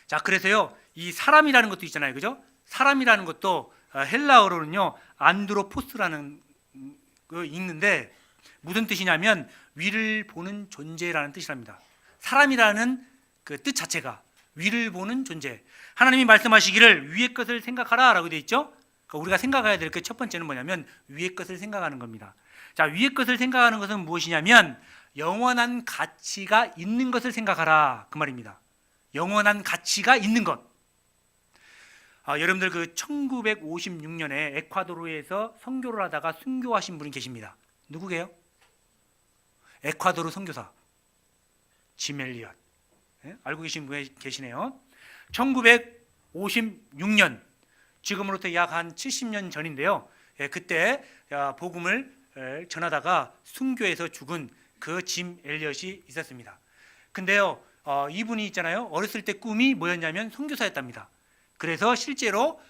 S1: 자, 그래서요, 이 사람이라는 것도 있잖아요, 그죠? 사람이라는 것도 헬라어로는요, 안드로포스라는 거 읽는데 무슨 뜻이냐면 위를 보는 존재라는 뜻이랍니다. 사람이라는 그 뜻 자체가 위를 보는 존재. 하나님이 말씀하시기를 위의 것을 생각하라라고 되어 있죠. 그러니까 우리가 생각해야 될 게 첫 번째는 뭐냐면 위의 것을 생각하는 겁니다. 자, 위의 것을 생각하는 것은 무엇이냐면 영원한 가치가 있는 것을 생각하라, 그 말입니다. 영원한 가치가 있는 것. 여러분들 그 1956년에 에콰도르에서 선교를 하다가 순교하신 분이 계십니다. 누구게요? 에콰도르 선교사 짐 엘리엇. 알고 계신 분이 계시네요. 1956년, 지금으로부터 약 한 70년 전인데요. 그때 복음을 전하다가 순교해서 죽은 그 짐 엘리엇이 있었습니다. 근데요, 이분이 있잖아요. 어렸을 때 꿈이 뭐였냐면 선교사였답니다. 그래서 실제로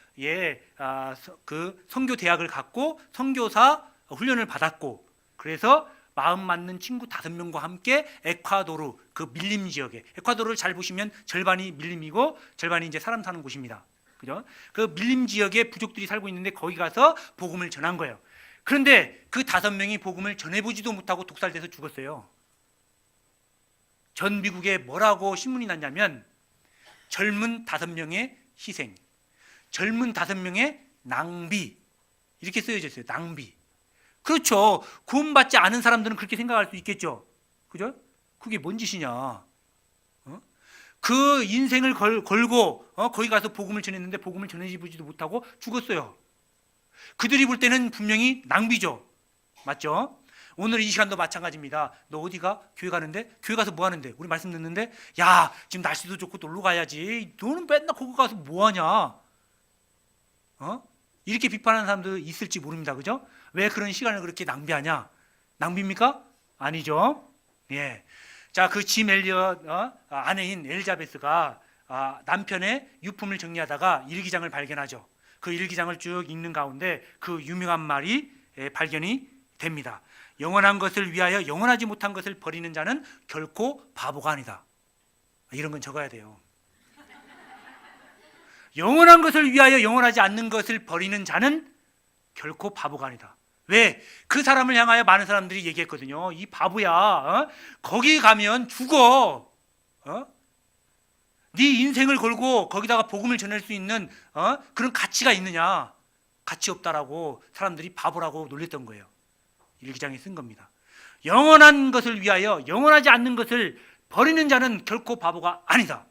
S1: 그 선교 대학을 갔고 선교사 훈련을 받았고, 그래서 마음 맞는 친구 5명과 함께 에콰도르 그 밀림 지역에, 에콰도르를 잘 보시면 절반이 밀림이고 절반이 이제 사람 사는 곳입니다. 그죠? 그 밀림 지역에 부족들이 살고 있는데 거기 가서 복음을 전한 거예요. 그런데 그 5명이 복음을 전해보지도 못하고 독살돼서 죽었어요. 전 미국에 뭐라고 신문이 났냐면 젊은 5명의 희생, 젊은 5명의 낭비, 이렇게 쓰여져 있어요. 낭비. 그렇죠. 구원받지 않은 사람들은 그렇게 생각할 수 있겠죠. 그죠? 그게 뭔 짓이냐? 그 인생을 걸고 거기 가서 복음을 전했는데 복음을 전해보지도 못하고 죽었어요. 그들이 볼 때는 분명히 낭비죠. 맞죠? 오늘 이 시간도 마찬가지입니다. 너 어디가? 교회 가는데? 교회 가서 뭐 하는데? 우리 말씀 듣는데? 야, 지금 날씨도 좋고 놀러 가야지. 너는 맨날 거기 가서 뭐 하냐? 이렇게 비판하는 사람도 있을지 모릅니다. 그죠? 왜 그런 시간을 그렇게 낭비하냐? 낭비입니까? 아니죠. 예. 자, 그 짐 엘리엇 아내인 엘자베스가 남편의 유품을 정리하다가 일기장을 발견하죠. 그 일기장을 쭉 읽는 가운데 그 유명한 말이 발견이 됩니다. 영원한 것을 위하여 영원하지 못한 것을 버리는 자는 결코 바보가 아니다. 이런 건 적어야 돼요. 영원한 것을 위하여 영원하지 않는 것을 버리는 자는 결코 바보가 아니다. 왜? 그 사람을 향하여 많은 사람들이 얘기했거든요. 이 바보야, 거기 가면 죽어. 네 인생을 걸고 거기다가 복음을 전할 수 있는 그런 가치가 있느냐? 가치 없다라고 사람들이 바보라고 놀렸던 거예요. 일기장에 쓴 겁니다. 영원한 것을 위하여 영원하지 않는 것을 버리는 자는 결코 바보가 아니다.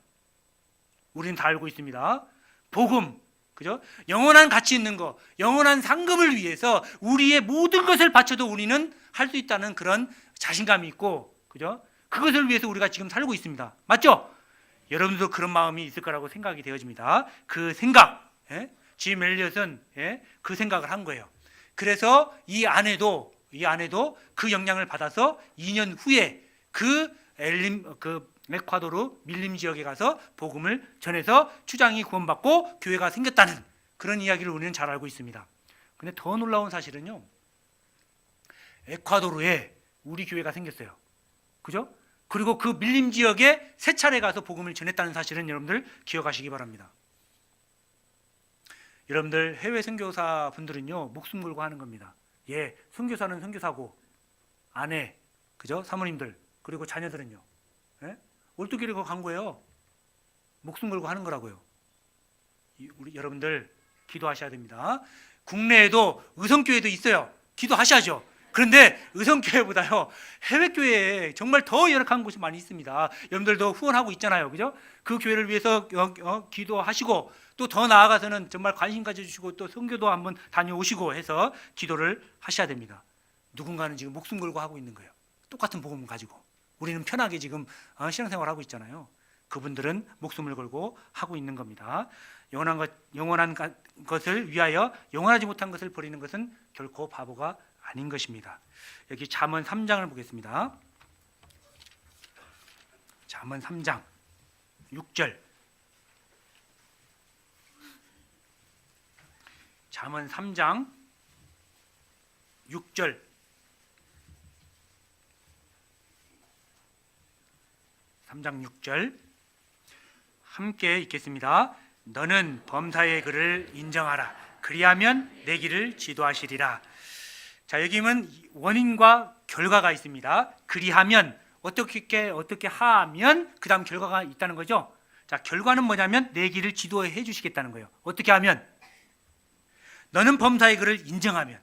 S1: 우리는 다 알고 있습니다. 복음, 그죠? 영원한 가치 있는 거, 영원한 상급을 위해서 우리의 모든 것을 바쳐도 우리는 할 수 있다는 그런 자신감이 있고, 그죠? 그것을 위해서 우리가 지금 살고 있습니다. 맞죠? 여러분도 그런 마음이 있을 거라고 생각이 되어집니다. 그 생각, 짐 엘리엇은 그 생각을 한 거예요. 그래서 이 아내도 그 영향을 받아서 2년 후에 그 에콰도르 밀림 지역에 가서 복음을 전해서 추장이 구원받고 교회가 생겼다는 그런 이야기를 우리는 잘 알고 있습니다. 근데 더 놀라운 사실은요, 에콰도르에 우리 교회가 생겼어요. 그죠? 그리고 그 밀림 지역에 세 차례 가서 복음을 전했다는 사실은 여러분들 기억하시기 바랍니다. 여러분들 해외 선교사 분들은요, 목숨 걸고 하는 겁니다. 예, 선교사는 선교사고 아내, 그죠? 사모님들 그리고 자녀들은요, 올뚜기를 간 거예요. 목숨 걸고 하는 거라고요. 우리 여러분들 기도하셔야 됩니다. 국내에도 의성교회도 있어요. 기도하셔야죠. 그런데 의성교회보다요, 해외교회에 정말 더 열악한 곳이 많이 있습니다. 여러분들도 후원하고 있잖아요. 그죠? 그 교회를 위해서 기도하시고 또 더 나아가서는 정말 관심 가져주시고 또 선교도 한번 다녀오시고 해서 기도를 하셔야 됩니다. 누군가는 지금 목숨 걸고 하고 있는 거예요. 똑같은 복음을 가지고. 우리는 편하게 지금 신앙생활 하고 있잖아요. 그분들은 목숨을 걸고 하고 있는 겁니다. 영원한 것을 위하여 영원하지 못한 것을 버리는 것은 결코 바보가 아닌 것입니다. 여기 잠언 3장을 보겠습니다. 잠언 3장 6절. 잠언 3장 6절. 함께 읽겠습니다. 너는 범사의 글을 인정하라. 그리하면 내 길을 지도하시리라. 자, 여기는 원인과 결과가 있습니다. 그리하면 어떻게 하면 그 다음 결과가 있다는 거죠. 자, 결과는 뭐냐면 내 길을 지도해 주시겠다는 거예요. 어떻게 하면? 너는 범사의 글을 인정하면.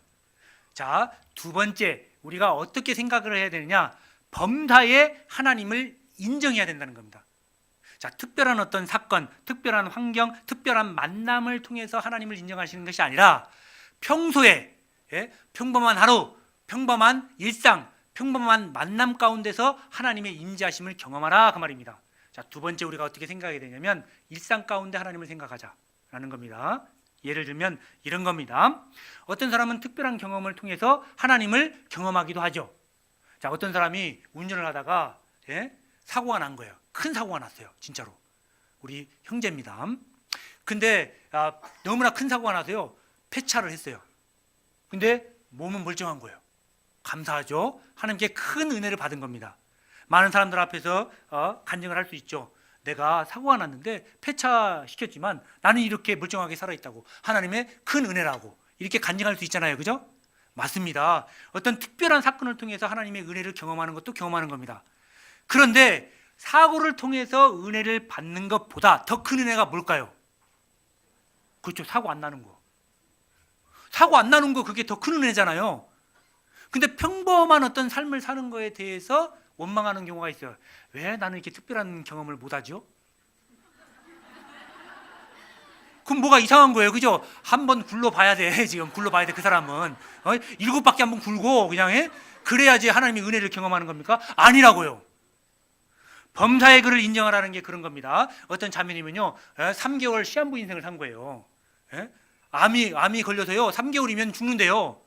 S1: 자, 두 번째 우리가 어떻게 생각을 해야 되느냐? 범사의 하나님을 인정해야 된다는 겁니다. 자, 특별한 어떤 사건, 특별한 환경, 특별한 만남을 통해서 하나님을 인정하시는 것이 아니라 평소에 평범한 하루, 평범한 일상, 평범한 만남 가운데서 하나님의 임재하심을 경험하라 그 말입니다. 자, 두 번째 우리가 어떻게 생각해야 되냐면 일상 가운데 하나님을 생각하자라는 겁니다. 예를 들면 이런 겁니다. 어떤 사람은 특별한 경험을 통해서 하나님을 경험하기도 하죠. 자, 어떤 사람이 운전을 하다가 사고가 난 거예요. 큰 사고가 났어요. 진짜로. 우리 형제입니다. 근데 너무나 큰 사고가 나서요. 폐차를 했어요. 근데 몸은 멀쩡한 거예요. 감사하죠. 하나님께 큰 은혜를 받은 겁니다. 많은 사람들 앞에서 간증을 할 수 있죠. 내가 사고가 났는데 폐차시켰지만 나는 이렇게 멀쩡하게 살아있다고. 하나님의 큰 은혜라고 이렇게 간증할 수 있잖아요. 그죠? 맞습니다. 어떤 특별한 사건을 통해서 하나님의 은혜를 경험하는 것도 경험하는 겁니다. 그런데 사고를 통해서 은혜를 받는 것보다 더 큰 은혜가 뭘까요? 그렇죠. 사고 안 나는 거. 사고 안 나는 거 그게 더 큰 은혜잖아요. 근데 평범한 어떤 삶을 사는 거에 대해서 원망하는 경우가 있어요. 왜 나는 이렇게 특별한 경험을 못 하죠? 그럼 뭐가 이상한 거예요. 그죠? 한번 굴러봐야 돼. 지금 굴러봐야 돼. 그 사람은 7바퀴 한번 굴고 그냥 그래야지 하나님의 은혜를 경험하는 겁니까? 아니라고요. 범사의 글을 인정하라는 게 그런 겁니다. 어떤 자매님은요 3개월 시한부 인생을 산 거예요. 암이 걸려서요 3개월이면 죽는데요.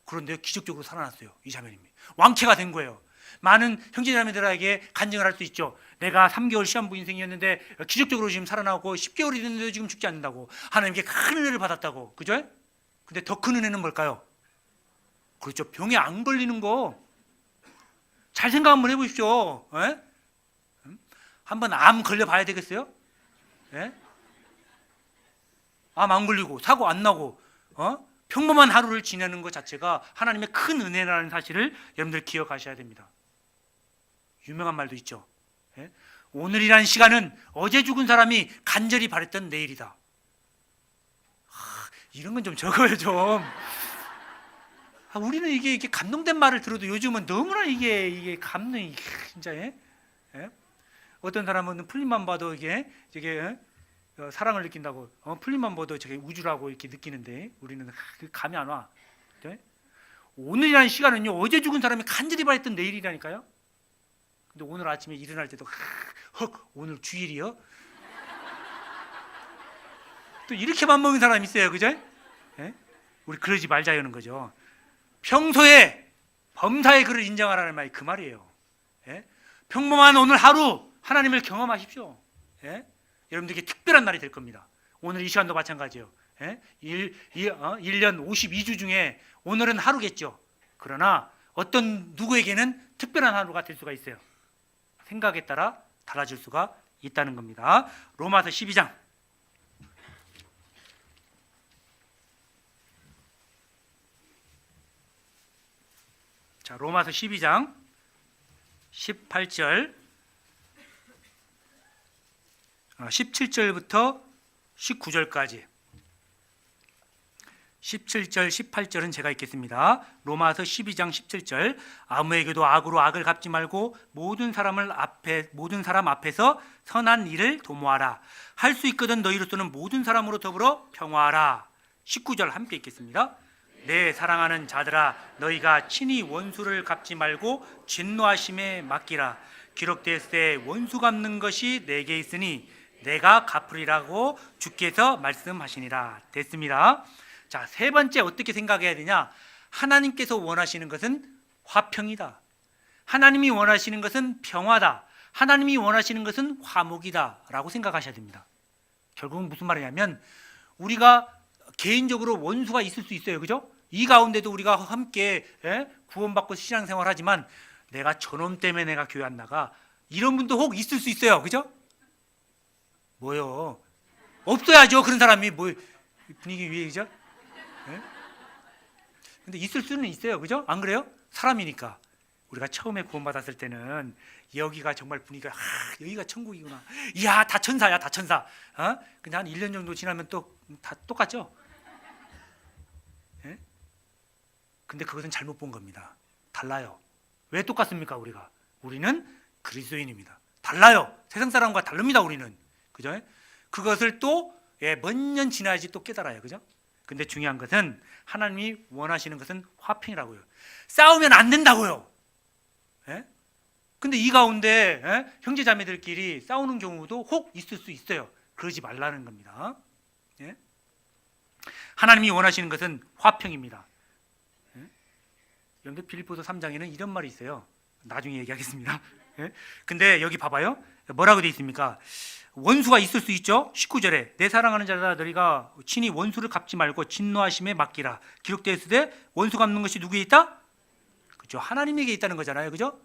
S1: 그런데 기적적으로 살아났어요. 이 자매님이 왕쾌가 된 거예요. 많은 형제자매들에게 간증을 할 수 있죠. 내가 3개월 시한부 인생이었는데 기적적으로 지금 살아나고 10개월이 됐는데도 지금 죽지 않는다고, 하나님께 큰 은혜를 받았다고. 그죠? 근데 더 큰 은혜는 뭘까요? 그렇죠. 병에 안 걸리는 거. 잘 생각 한번 해보십시오. 에? 한번 암 걸려봐야 되겠어요? 에? 암 안 걸리고 사고 안 나고 평범한 하루를 지내는 것 자체가 하나님의 큰 은혜라는 사실을 여러분들 기억하셔야 됩니다. 유명한 말도 있죠. 예? 오늘이라는 시간은 어제 죽은 사람이 간절히 바랬던 내일이다. 이런 건 좀 적어요 좀. 우리는 이게 감동된 말을 들어도 요즘은 너무나 이게 감동이 진짜. 예? 어떤 사람은 풀림만 봐도 이게 사랑을 느낀다고, 풀림만 봐도 저게 우주라고 이렇게 느끼는데 우리는 그 감이 안 와. 네? 오늘이라는 시간은요, 어제 죽은 사람이 간절히 바랬던 내일이라니까요. 근데 오늘 아침에 일어날 때도 헉, 오늘 주일이요? 또 이렇게 맘먹는 사람이 있어요, 그죠? 네? 우리 그러지 말자는 거죠. 평소에 범사의 그를 인정하라는 말이 그 말이에요. 네? 평범한 오늘 하루 하나님을 경험하십시오. 네? 여러분들에게 특별한 날이 될 겁니다. 오늘 이 시간도 마찬가지예요. 1년 52주 중에 오늘은 하루겠죠. 그러나 어떤 누구에게는 특별한 하루가 될 수가 있어요. 생각에 따라 달라질 수가 있다는 겁니다. 로마서 12장. 자, 로마서 12장 18절 17절부터 19절까지. 17절 18절은 제가 읽겠습니다. 로마서 12장 17절. 아무에게도 악으로 악을 갚지 말고 모든 사람 앞에서 선한 일을 도모하라. 할 수 있거든 너희로서는 모든 사람으로 더불어 평화하라. 19절 함께 읽겠습니다. 내 사랑하는 자들아, 너희가 친히 원수를 갚지 말고 진노하심에 맡기라. 기록되었을 원수 갚는 것이 내게 있으니 내가 갚으리라고 주께서 말씀하시니라. 됐습니다. 자, 세 번째 어떻게 생각해야 되냐? 하나님께서 원하시는 것은 화평이다. 하나님이 원하시는 것은 평화다. 하나님이 원하시는 것은 화목이다 라고 생각하셔야 됩니다. 결국은 무슨 말이냐면, 우리가 개인적으로 원수가 있을 수 있어요. 그죠? 이 가운데도 우리가 함께 구원받고 신앙생활 하지만, 내가 저놈 때문에 내가 교회 안 나가, 이런 분도 혹 있을 수 있어요. 그죠? 뭐요? 없어야죠. 그런 사람이 뭐 분위기 위에, 그죠? 근데 있을 수는 있어요. 그죠? 안 그래요? 사람이니까. 우리가 처음에 구원받았을 때는 여기가 정말 분위기가 여기가 천국이구나. 이야, 다 천사야, 다 천사. 근데 한 1년 정도 지나면 또 다 똑같죠? 근데 그것은 잘못 본 겁니다. 달라요. 왜 똑같습니까? 우리는 그리스도인입니다. 달라요. 세상 사람과 다릅니다. 우리는. 그죠? 그것을 또 몇 년 지나야지 또 깨달아요. 그죠? 근데 중요한 것은 하나님이 원하시는 것은 화평이라고요. 싸우면 안 된다고요. 근데 이 가운데 형제 자매들끼리 싸우는 경우도 혹 있을 수 있어요. 그러지 말라는 겁니다. 하나님이 원하시는 것은 화평입니다. 여러분들 빌립보서 3장에는 이런 말이 있어요. 나중에 얘기하겠습니다. 근데 여기 봐봐요. 뭐라고 되어 있습니까? 원수가 있을 수 있죠. 19절에 내 사랑하는 자들아, 너희가 친히 원수를 갚지 말고 진노하심에 맡기라. 기록되었을 때 원수 갚는 것이 누구에 있다? 그렇죠. 하나님에게 있다는 거잖아요. 그죠?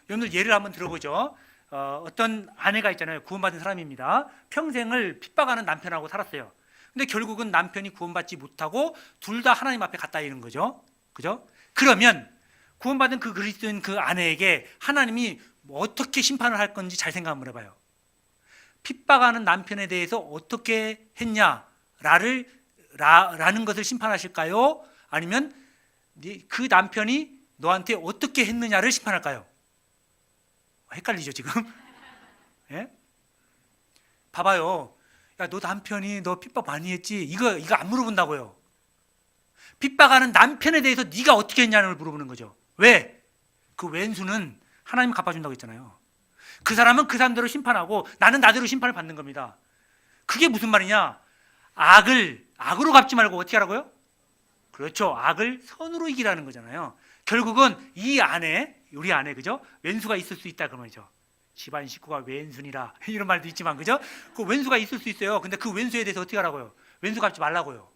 S1: 여러분들 예를 한번 들어보죠. 어떤 아내가 있잖아요. 구원받은 사람입니다. 평생을 핍박하는 남편하고 살았어요. 근데 결국은 남편이 구원받지 못하고 둘 다 하나님 앞에 갔다 이런 거죠. 그죠? 그러면 구원받은 그 그리스도인 그 아내에게 하나님이 어떻게 심판을 할 건지 잘 생각 한번 해봐요. 핍박하는 남편에 대해서 어떻게 했냐라는 것을 심판하실까요? 아니면 그 남편이 너한테 어떻게 했느냐를 심판할까요? 헷갈리죠 지금? 봐봐요. 야, 너 남편이 너 핍박 많이 했지? 이거 안 물어본다고요. 핍박하는 남편에 대해서 네가 어떻게 했냐는 걸 물어보는 거죠. 왜? 그 왼수는 하나님 갚아준다고 했잖아요. 그 사람은 그 사람대로 심판하고 나는 나대로 심판을 받는 겁니다. 그게 무슨 말이냐? 악으로 갚지 말고 어떻게 하라고요? 그렇죠. 악을 선으로 이기라는 거잖아요. 결국은 이 아내,
S2: 우리 안에 그죠? 왼수가 있을 수 있다 그 말이죠. 집안 식구가 왼순이라 이런 말도 있지만 그죠? 그 왼수가 있을 수 있어요. 근데 그 왼수에 대해서 어떻게 하라고요? 왼수 갚지 말라고요.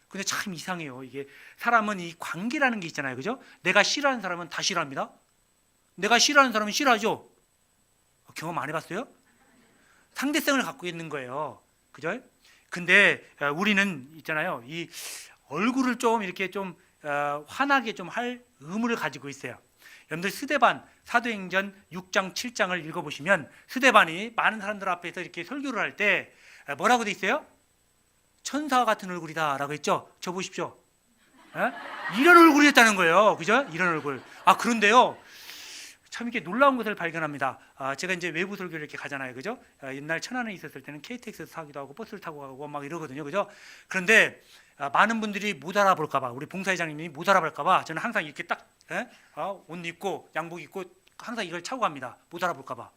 S2: 근데 참 이상해요. 이게 사람은 이 관계라는 게 있잖아요. 그죠? 내가 싫어하는 사람은 다 싫어합니다. 내가 싫어하는 사람은 싫어하죠. 경험 안 해봤어요? 상대성을 갖고 있는 거예요. 그죠? 근데 우리는 있잖아요. 이 얼굴을 좀 이렇게 좀 환하게 좀 할 의무를 가지고 있어요. 여러분들 스데반 사도행전 6장 7장을 읽어보시면 스데반이 많은 사람들 앞에서 이렇게 설교를 할 때 뭐라고 돼 있어요? 천사와 같은 얼굴이다 라고 했죠. 저 보십시오. 이런 얼굴이었다는 거예요. 그죠? 이런 얼굴. 그런데요, 참 이렇게 놀라운 것을 발견합니다. 제가 이제 외부 설교를 이렇게 가잖아요. 그죠? 옛날 천안에 있었을 때는 KTX에서 타기도 하고 버스를 타고 가고 막 이러거든요. 그죠? 그런데 많은 분들이 못 알아볼까봐, 우리 봉사회장님이 못 알아볼까봐 저는 항상 이렇게 딱 옷 입고 양복 입고 항상 이걸 차고 갑니다. 못 알아볼까봐.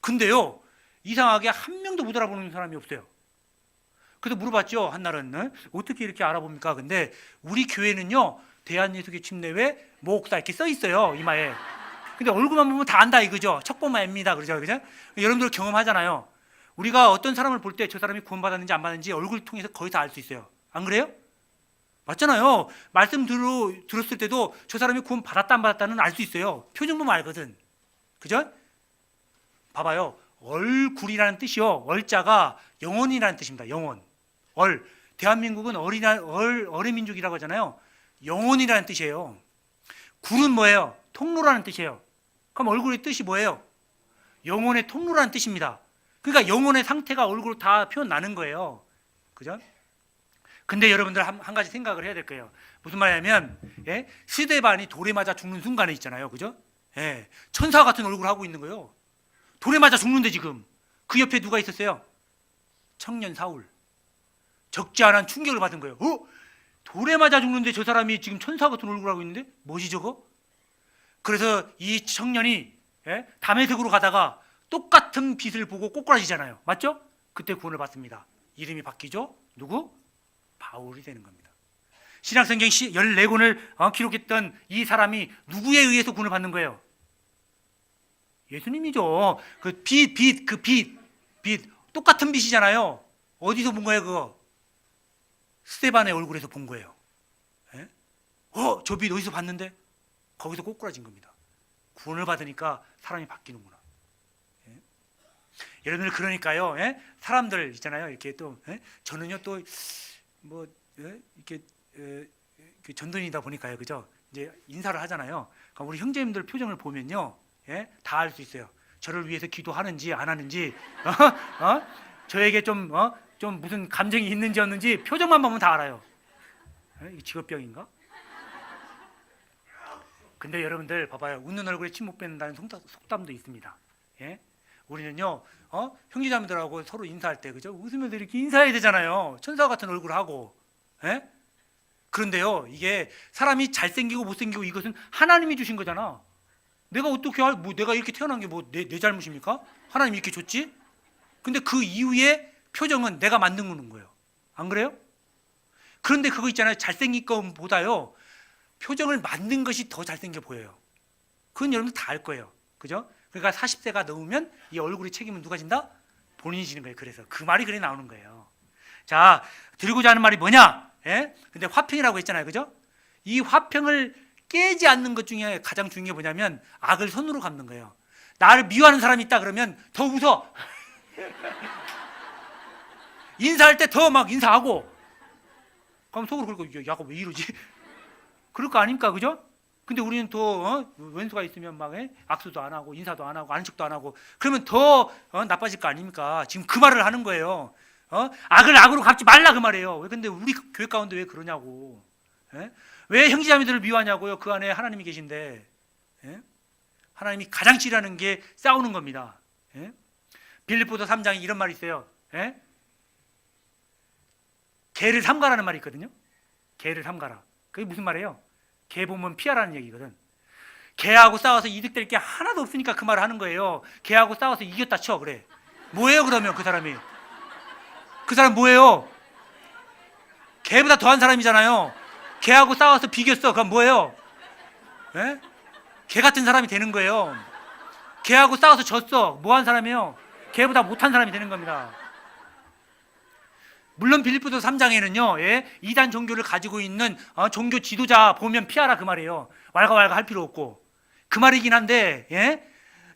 S2: 근데요, 이상하게 한 명도 못 알아보는 사람이 없어요. 그래서 물어봤죠. 한날은 어떻게 이렇게 알아봅니까? 근데 우리 교회는요, 대한예수교 침례회 목사 이렇게 써 있어요, 이마에. 근데 얼굴만 보면 다 안다 이거죠. 척 보면 압니다. 그죠? 그죠? 여러분들 경험하잖아요. 우리가 어떤 사람을 볼 때 저 사람이 구원받았는지 안 받았는지 얼굴 통해서 거의 다 알 수 있어요. 안 그래요? 맞잖아요. 말씀 들었을 때도 저 사람이 구원 받았다 안 받았다는 알 수 있어요. 표정 보면 알거든. 그죠? 봐봐요. 얼굴이라는 뜻이요. 얼자가 영혼이라는 뜻입니다. 영혼. 대한민국은 어린 민족이라고 하잖아요. 영혼이라는 뜻이에요. 굴은 뭐예요? 통로라는 뜻이에요. 그럼 얼굴의 뜻이 뭐예요? 영혼의 통로라는 뜻입니다. 그러니까 영혼의 상태가 얼굴로 다 표현나는 거예요. 그죠? 근데 여러분들 한 가지 생각을 해야 될 거예요. 무슨 말이냐면, 스데반이 돌에 맞아 죽는 순간에 있잖아요. 그죠? 천사 같은 얼굴 하고 있는 거예요. 돌에 맞아 죽는데 지금 그 옆에 누가 있었어요? 청년 사울. 적지 않은 충격을 받은 거예요. 돌에 맞아 죽는데 저 사람이 지금 천사 같은 얼굴 하고 있는데 뭐지 저거? 그래서 이 청년이 다메섹으로 가다가 똑같은 빛을 보고 꼬꾸라지잖아요. 맞죠? 그때 구원을 받습니다. 이름이 바뀌죠? 누구? 바울이 되는 겁니다. 신약성경 14권을 기록했던 이 사람이 누구에 의해서 구원을 받는 거예요? 예수님이죠. 그 빛 똑같은 빛이잖아요. 어디서 본 거예요 그거? 스데반의 얼굴에서 본 거예요. 저 빛 어디서 봤는데? 거기서 꼬꾸라진 겁니다. 구원을 받으니까 사람이 바뀌는구나. 여러분들 그러니까요, 사람들 있잖아요. 이렇게 또 저는요 또 뭐 이렇게 전도인이다 보니까요, 그죠? 이제 인사를 하잖아요. 그러니까 우리 형제님들 표정을 보면요, 다 알 수 있어요. 저를 위해서 기도하는지 안 하는지, 저에게 좀 무슨 감정이 있는지 없는지 표정만 보면 다 알아요. 이게 직업병인가? 근데 여러분들 봐봐요. 웃는 얼굴에 침 못 뱉는다는 속담도 있습니다. 우리는요, 형제자매들하고 서로 인사할 때 그죠? 웃으면서 이렇게 인사해야 되잖아요. 천사 같은 얼굴 하고. 그런데요, 이게 사람이 잘생기고 못생기고 이것은 하나님이 주신 거잖아. 내가 어떻게 내가 이렇게 태어난 게 내 잘못입니까? 하나님이 이렇게 줬지? 근데 그 이후에 표정은 내가 만든 거예요. 안 그래요? 그런데 그거 있잖아요. 잘생긴 것보다요, 표정을 만든 것이 더 잘생겨 보여요. 그건 여러분들 다 알 거예요. 그죠? 그러니까 40세가 넘으면 이 얼굴의 책임은 누가 진다? 본인이 지는 거예요. 그래서 그 말이 그래 나오는 거예요. 자, 드리고자 하는 말이 뭐냐? 근데 화평이라고 했잖아요. 그죠? 이 화평을 깨지 않는 것 중에 가장 중요한 게 뭐냐면 악을 선으로 갚는 거예요. 나를 미워하는 사람이 있다 그러면 더 웃어. 인사할 때 더 막 인사하고. 그럼 속으로 그러고 야가 왜 이러지? 그럴 거 아닙니까? 그죠? 근데 우리는 또 왼수가 있으면 막 악수도 안 하고 인사도 안 하고 아는 척도 안 하고 그러면 더 나빠질 거 아닙니까? 지금 그 말을 하는 거예요. 악을 악으로 갚지 말라 그 말이에요. 근데 우리 교회 가운데 왜 그러냐고. 왜 형제자매들을 미워하냐고요? 그 안에 하나님이 계신데. 하나님이 가장 싫어하는 게 싸우는 겁니다. 빌립보서 3장에 이런 말이 있어요. 개를 삼가라는 말이 있거든요. 개를 삼가라. 그게 무슨 말이에요? 개 보면 피하라는 얘기거든. 개하고 싸워서 이득될 게 하나도 없으니까 그 말을 하는 거예요. 개하고 싸워서 이겼다 쳐. 그래. 뭐예요 그러면 그 사람이? 그 사람 뭐예요? 개보다 더한 사람이잖아요. 개하고 싸워서 비겼어. 그럼 뭐예요? 개 같은 사람이 되는 거예요. 개하고 싸워서 졌어. 뭐 한 사람이에요? 개보다 못한 사람이 되는 겁니다. 물론 빌립보서 3장에는요, 예, 이단 종교를 가지고 있는 종교 지도자 보면 피하라 그 말이에요. 왈가왈가 할 필요 없고 그 말이긴 한데, 예,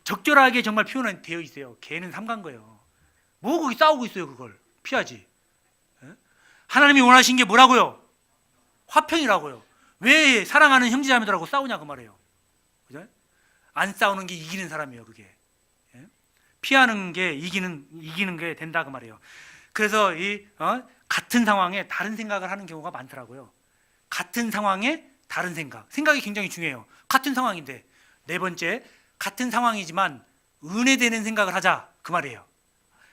S2: 적절하게 정말 표현은 되어 있어요. 개는 삼간 거예요. 뭐 거기 싸우고 있어요. 그걸 피하지. 예? 하나님이 원하신 게 뭐라고요? 화평이라고요. 왜 사랑하는 형제자매들하고 싸우냐 그 말이에요. 그죠? 안 싸우는 게 이기는 사람이에요. 그게. 예? 피하는 게 이기는 게 된다 그 말이에요. 그래서 같은 상황에 다른 생각을 하는 경우가 많더라고요. 같은 상황에 다른 생각이 굉장히 중요해요. 같은 상황인데. 네 번째, 같은 상황이지만 은혜되는 생각을 하자 그 말이에요.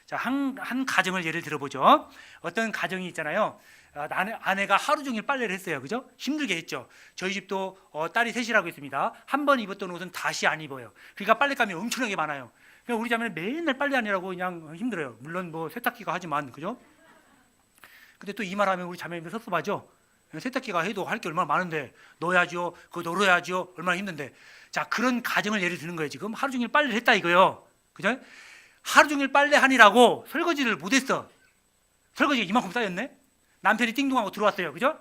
S2: 자, 한 가정을 예를 들어보죠. 어떤 가정이 있잖아요. 아내가 하루 종일 빨래를 했어요. 그죠? 힘들게 했죠. 저희 집도 딸이 셋이라고 있습니다. 한 번 입었던 옷은 다시 안 입어요. 그러니까 빨랫감이 엄청나게 많아요. 그냥 우리 자매는 맨날 빨래하느라고 그냥 힘들어요. 물론 뭐 세탁기가 하지만, 그죠? 근데 또 이 말하면 우리 자매님들 섭섭하죠. 세탁기가 해도 할 게 얼마나 많은데 넣어야죠, 그거 널어야죠, 얼마나 힘든데. 자, 그런 가정을 예를 드는 거예요. 지금 하루 종일 빨래를 했다 이거요. 그죠? 하루 종일 빨래하느라고 설거지를 못했어. 설거지가 이만큼 쌓였네. 남편이 띵동하고 들어왔어요. 그죠?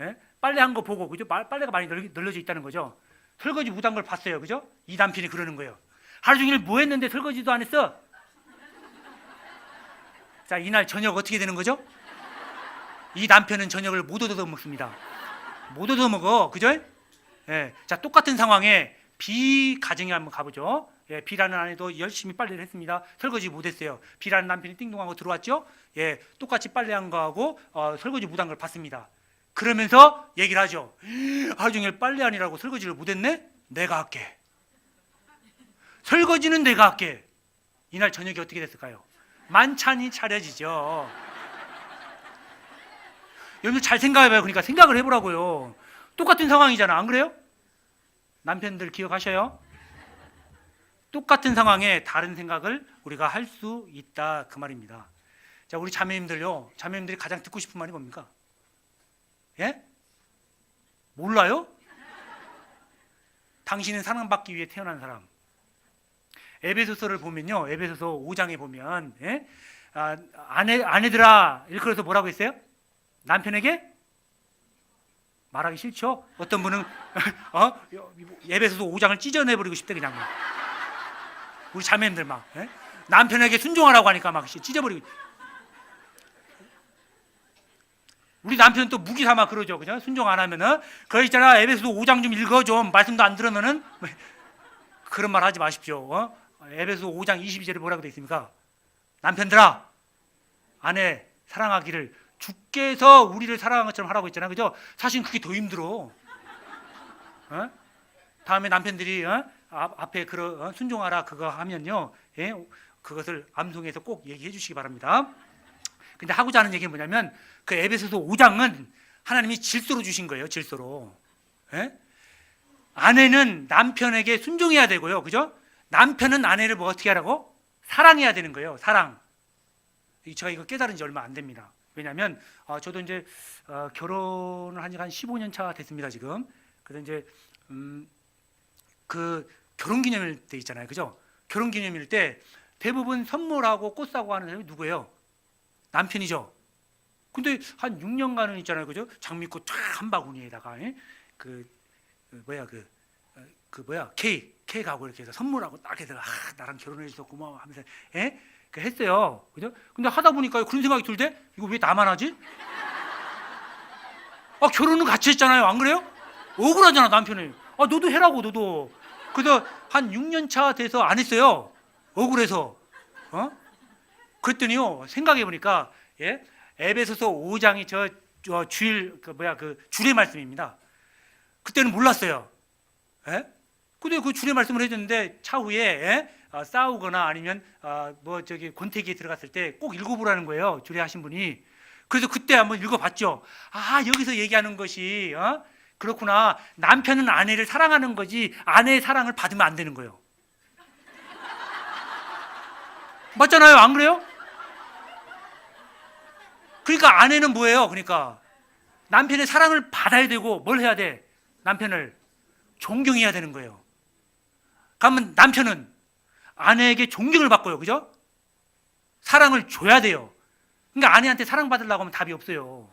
S2: 예? 빨래한 거 보고, 그죠? 빨래가 많이 널려져 있다는 거죠. 설거지 못한 걸 봤어요. 그죠? 이 남편이 그러는 거예요. 하루 종일 뭐 했는데 설거지도 안 했어? 자, 이날 저녁 어떻게 되는 거죠? 이 남편은 저녁을 못 얻어 먹습니다. 못 얻어 먹어. 그죠? 예. 자, 똑같은 상황에 B 가정에 한번 가보죠. 예, B라는 아내도 열심히 빨래를 했습니다. 설거지 못했어요. B라는 남편이 띵동하고 들어왔죠. 예, 똑같이 빨래한 거하고 설거지 못한 걸 봤습니다. 그러면서 얘기를 하죠. 하루 종일 빨래하느라고 설거지를 못했네? 내가 할게. 설거지는 내가 할게. 이날 저녁이 어떻게 됐을까요? 만찬이 차려지죠. 여러분 잘 생각해봐요. 그러니까 생각을 해보라고요. 똑같은 상황이잖아. 안 그래요? 남편들 기억하셔요? 똑같은 상황에 다른 생각을 우리가 할 수 있다 그 말입니다. 자, 우리 자매님들요. 자매님들이 가장 듣고 싶은 말이 뭡니까? 예? 몰라요? 당신은 사랑받기 위해 태어난 사람. 에베소서를 보면요. 에베소서 5장에 보면, 예? 아내들아, 일컬어서 뭐라고 했어요? 남편에게 말하기 싫죠? 어떤 분은 에베소서 5장을 찢어내버리고 싶대 그냥. 우리 자매님들 막, 예? 남편에게 순종하라고 하니까 막 찢어버리고. 우리 남편은 또 무기 삼아 그러죠. 그죠? 순종 안 하면은 그거 있잖아. 에베소서 5장 좀 읽어 좀. 말씀도 안 들으면은 그런 말 하지 마십시오. 에베소서 5장 22절에 뭐라고 되어 있습니까? 남편들아, 아내 사랑하기를 주께서 우리를 사랑한 것처럼 하라고 했잖아. 그죠? 사실 그게 더 힘들어. 다음에 남편들이 앞에 순종하라 그거 하면요. 예? 그것을 암송해서 꼭 얘기해 주시기 바랍니다. 근데 하고자 하는 얘기는 뭐냐면 그 에베소서 5장은 하나님이 질서로 주신 거예요. 질서로. 예? 아내는 남편에게 순종해야 되고요. 그죠? 남편은 아내를 뭐 어떻게 하라고? 사랑해야 되는 거예요. 사랑. 제가 이거 깨달은 지 얼마 안 됩니다. 왜냐하면 저도 이제 결혼을 한 지가 한 15년 차 됐습니다. 지금. 그래서 이제 그 결혼기념일 때 있잖아요. 그죠? 결혼기념일 때 대부분 선물하고 꽃 사고 하는 사람이 누구예요? 남편이죠. 근데 한 6년간은 있잖아요. 그죠? 장미꽃 쫙 한 바구니에다가 케이크하고 이렇게 해서 선물하고 딱 해서 나랑 결혼해 줘서 고마워 하면서 했어요. 그죠? 근데 하다 보니까 그런 생각이 들대. 이거 왜 나만 하지? 결혼은 같이 했잖아요. 안 그래요? 억울하잖아 남편이. 너도 해라고 너도. 그래서 한 6년 차 돼서 안 했어요. 억울해서. 그랬더니요 생각해 보니까 에베소서 5장이 저 줄의 말씀입니다. 그때는 몰랐어요. 근데 그 줄의 말씀을 해줬는데 차후에 싸우거나 아니면 권태기에 들어갔을 때 꼭 읽어보라는 거예요. 줄에 하신 분이. 그래서 그때 한번 읽어봤죠. 여기서 얘기하는 것이 그렇구나. 남편은 아내를 사랑하는 거지 아내의 사랑을 받으면 안 되는 거예요. 맞잖아요. 안 그래요? 그러니까 아내는 뭐예요? 그러니까 남편의 사랑을 받아야 되고 뭘 해야 돼? 남편을 존경해야 되는 거예요. 그러면 남편은 아내에게 존경을 받고요, 그죠? 사랑을 줘야 돼요. 그러니까 아내한테 사랑받으려고 하면 답이 없어요.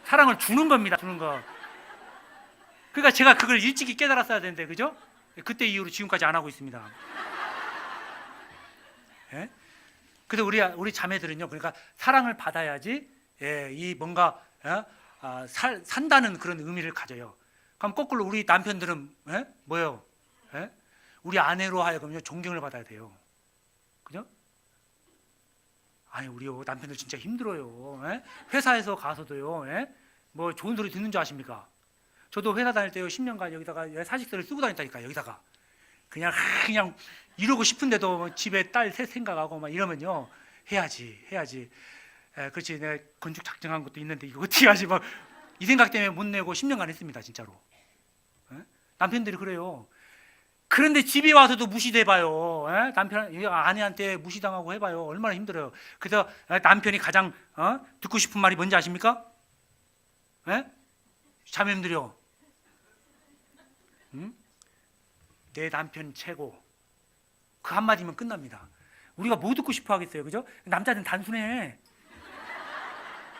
S2: 사랑을 주는 겁니다, 주는 거. 그러니까 제가 그걸 일찍이 깨달았어야 되는데, 그죠? 그때 이후로 지금까지 안 하고 있습니다. 예? 그래서 우리 자매들은요, 그러니까 사랑을 받아야지, 예, 이 뭔가 산다는 그런 의미를 가져요. 그럼 거꾸로 우리 남편들은 뭐요? 예? 우리 아내로 하여금요 존경을 받아야 돼요. 그죠? 아니 우리 남편들 진짜 힘들어요. 예? 회사에서 가서도요, 예? 뭐 좋은 소리 듣는 줄 아십니까? 저도 회사 다닐 때요 10년간 여기다가 사직서를 쓰고 다녔다니까. 여기다가 그냥 이러고 싶은데도 집에 딸 셋 생각하고 막 이러면요 해야지. 그렇지, 내가 건축 작정한 것도 있는데 이거 어떻게 하지? 막 이 생각 때문에 못 내고 10년간 했습니다, 진짜로. 예? 남편들이 그래요. 그런데 집에 와서도 무시돼봐요. 예? 아내한테 무시당하고 해봐요. 얼마나 힘들어요. 그래서 남편이 가장 듣고 싶은 말이 뭔지 아십니까? 예? 자매님들이요. 내 남편 최고. 그 한마디면 끝납니다. 우리가 뭐 듣고 싶어 하겠어요, 그죠? 남자는 단순해.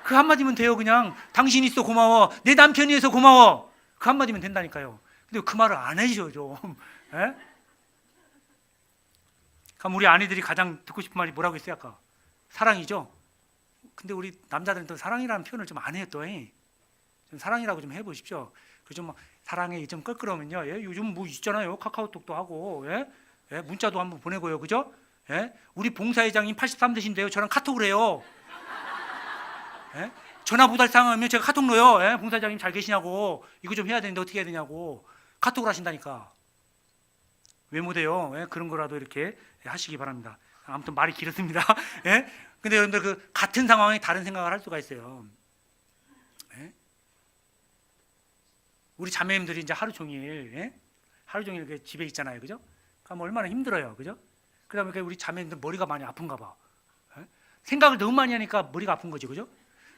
S2: 그 한마디면 돼요. 그냥 당신이 있어 고마워, 내 남편이 해서 고마워, 그 한마디면 된다니까요. 근데 그 말을 안 해줘 좀. 예? 그럼 우리 아내들이 가장 듣고 싶은 말이 뭐라고 했어요? 아까 사랑이죠. 근데 우리 남자들은 또 사랑이라는 표현을 좀 안 해요. 또 좀 사랑이라고 좀 해보십시오. 그 좀 사랑에 좀 껄끄러우면요, 예? 요즘 뭐 있잖아요, 카카오톡도 하고, 예? 예? 문자도 한번 보내고요, 그죠? 예? 우리 봉사회장님 83세신데요 저랑 카톡을 해요. 예? 전화 보달 상황이면 제가 카톡 넣어요. 예? 봉사장님 잘 계시냐고, 이거 좀 해야 되는데 어떻게 해야 되냐고 카톡을 하신다니까. 왜 못해요? 예? 그런 거라도 이렇게 하시기 바랍니다. 아무튼 말이 길었습니다. 예? 근데 여러분들 그 같은 상황에 다른 생각을 할 수가 있어요. 예? 우리 자매님들이 이제 하루 종일, 예? 하루 종일 이렇게 집에 있잖아요, 그죠? 그럼 얼마나 힘들어요, 그죠? 그다음에 우리 자매님들 머리가 많이 아픈가 봐. 예? 생각을 너무 많이 하니까 머리가 아픈 거죠, 그죠?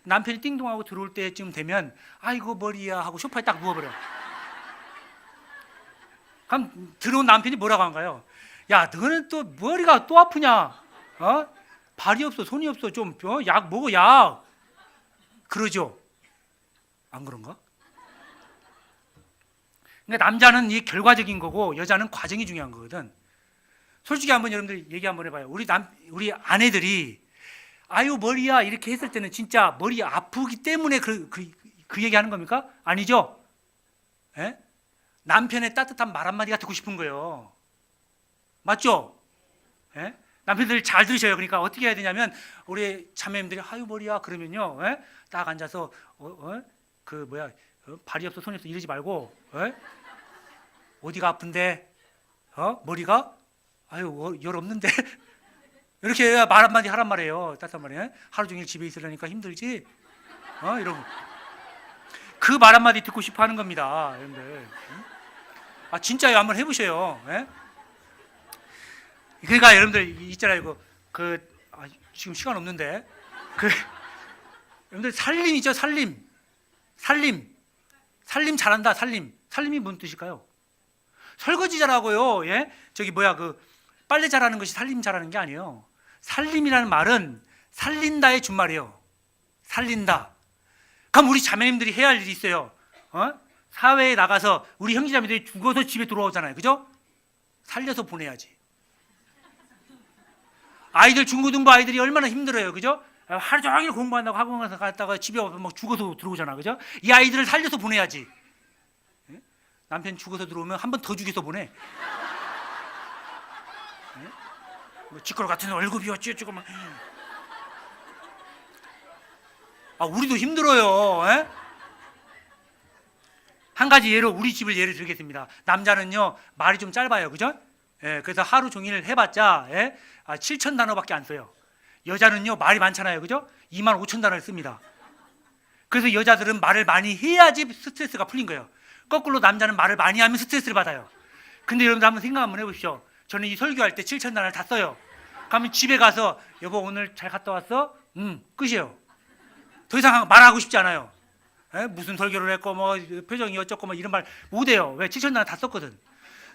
S2: 남편이 띵동하고 들어올 때쯤 되면 아이고 머리야 하고 소파에 딱 누워버려. 그럼 들어온 남편이 뭐라고 한가요? 야, 너는 또 머리가 또 아프냐? 발이 없어, 손이 없어, 좀 약 먹어, 약. 그러죠? 안 그런가? 그러니까 남자는 이 결과적인 거고 여자는 과정이 중요한 거거든. 솔직히 한번 여러분들 얘기 한번 해봐요. 우리 아내들이 아유 머리야 이렇게 했을 때는 진짜 머리 아프기 때문에 그 얘기하는 겁니까? 아니죠? 예? 남편의 따뜻한 말 한마디가 듣고 싶은 거예요. 맞죠? 예? 남편들 잘 들으셔요. 그러니까 어떻게 해야 되냐면 우리 자매님들이 아유 머리야 그러면요, 예? 딱 앉아서 발이 없어 손이 없어 이러지 말고, 예? 어디가 아픈데? 머리가? 아유 열 없는데. 이렇게 말 한마디 하란 말이에요. 따뜻한 말이에요. 하루 종일 집에 있으려니까 힘들지? 이러고 그 말 한마디 듣고 싶어 하는 겁니다, 여러분들. 진짜요. 한번 해보셔요. 예? 그러니까 여러분들 있잖아요. 지금 시간 없는데 여러분들 살림 있죠. 살림 잘한다. 살림이 무슨 뜻일까요? 설거지 잘하고요. 예? 빨래 잘하는 것이 살림 잘하는 게 아니에요. 살림이라는 말은 살린다의 준말이에요. 살린다. 그럼 우리 자매님들이 해야 할 일이 있어요. 사회에 나가서 우리 형제자매들이 죽어서 집에 들어오잖아요, 그죠? 살려서 보내야지. 아이들 중고등부 아이들이 얼마나 힘들어요, 그죠? 하루 종일 공부한다고 학원 가서 갔다가 집에 와서 막 죽어서 들어오잖아, 그죠? 이 아이들을 살려서 보내야지. 남편 죽어서 들어오면 한 번 더 죽여서 보내. 지꺼러 같은 월급이 어찌어쩌고 막. 우리도 힘들어요. 에? 한 가지 우리 집을 예를 들겠습니다. 남자는요 말이 좀 짧아요, 그죠? 예, 그래서 하루 종일 해봤자 7천 단어밖에 안 써요. 여자는요 말이 많잖아요, 그죠? 2만 5천 단어를 씁니다. 그래서 여자들은 말을 많이 해야지 스트레스가 풀린 거예요. 거꾸로 남자는 말을 많이 하면 스트레스를 받아요. 근데 여러분들 한번 생각 한번 해보십시오. 저는 이 설교할 때 7천 단어를 다 써요. 그러면 집에 가서 여보 오늘 잘 갔다 왔어? 끝이에요. 더 이상 말하고 싶지 않아요. 무슨 설교를 했고 뭐 표정이 어쩌고 뭐 이런 말 못해요. 왜? 7천 단어 다 썼거든.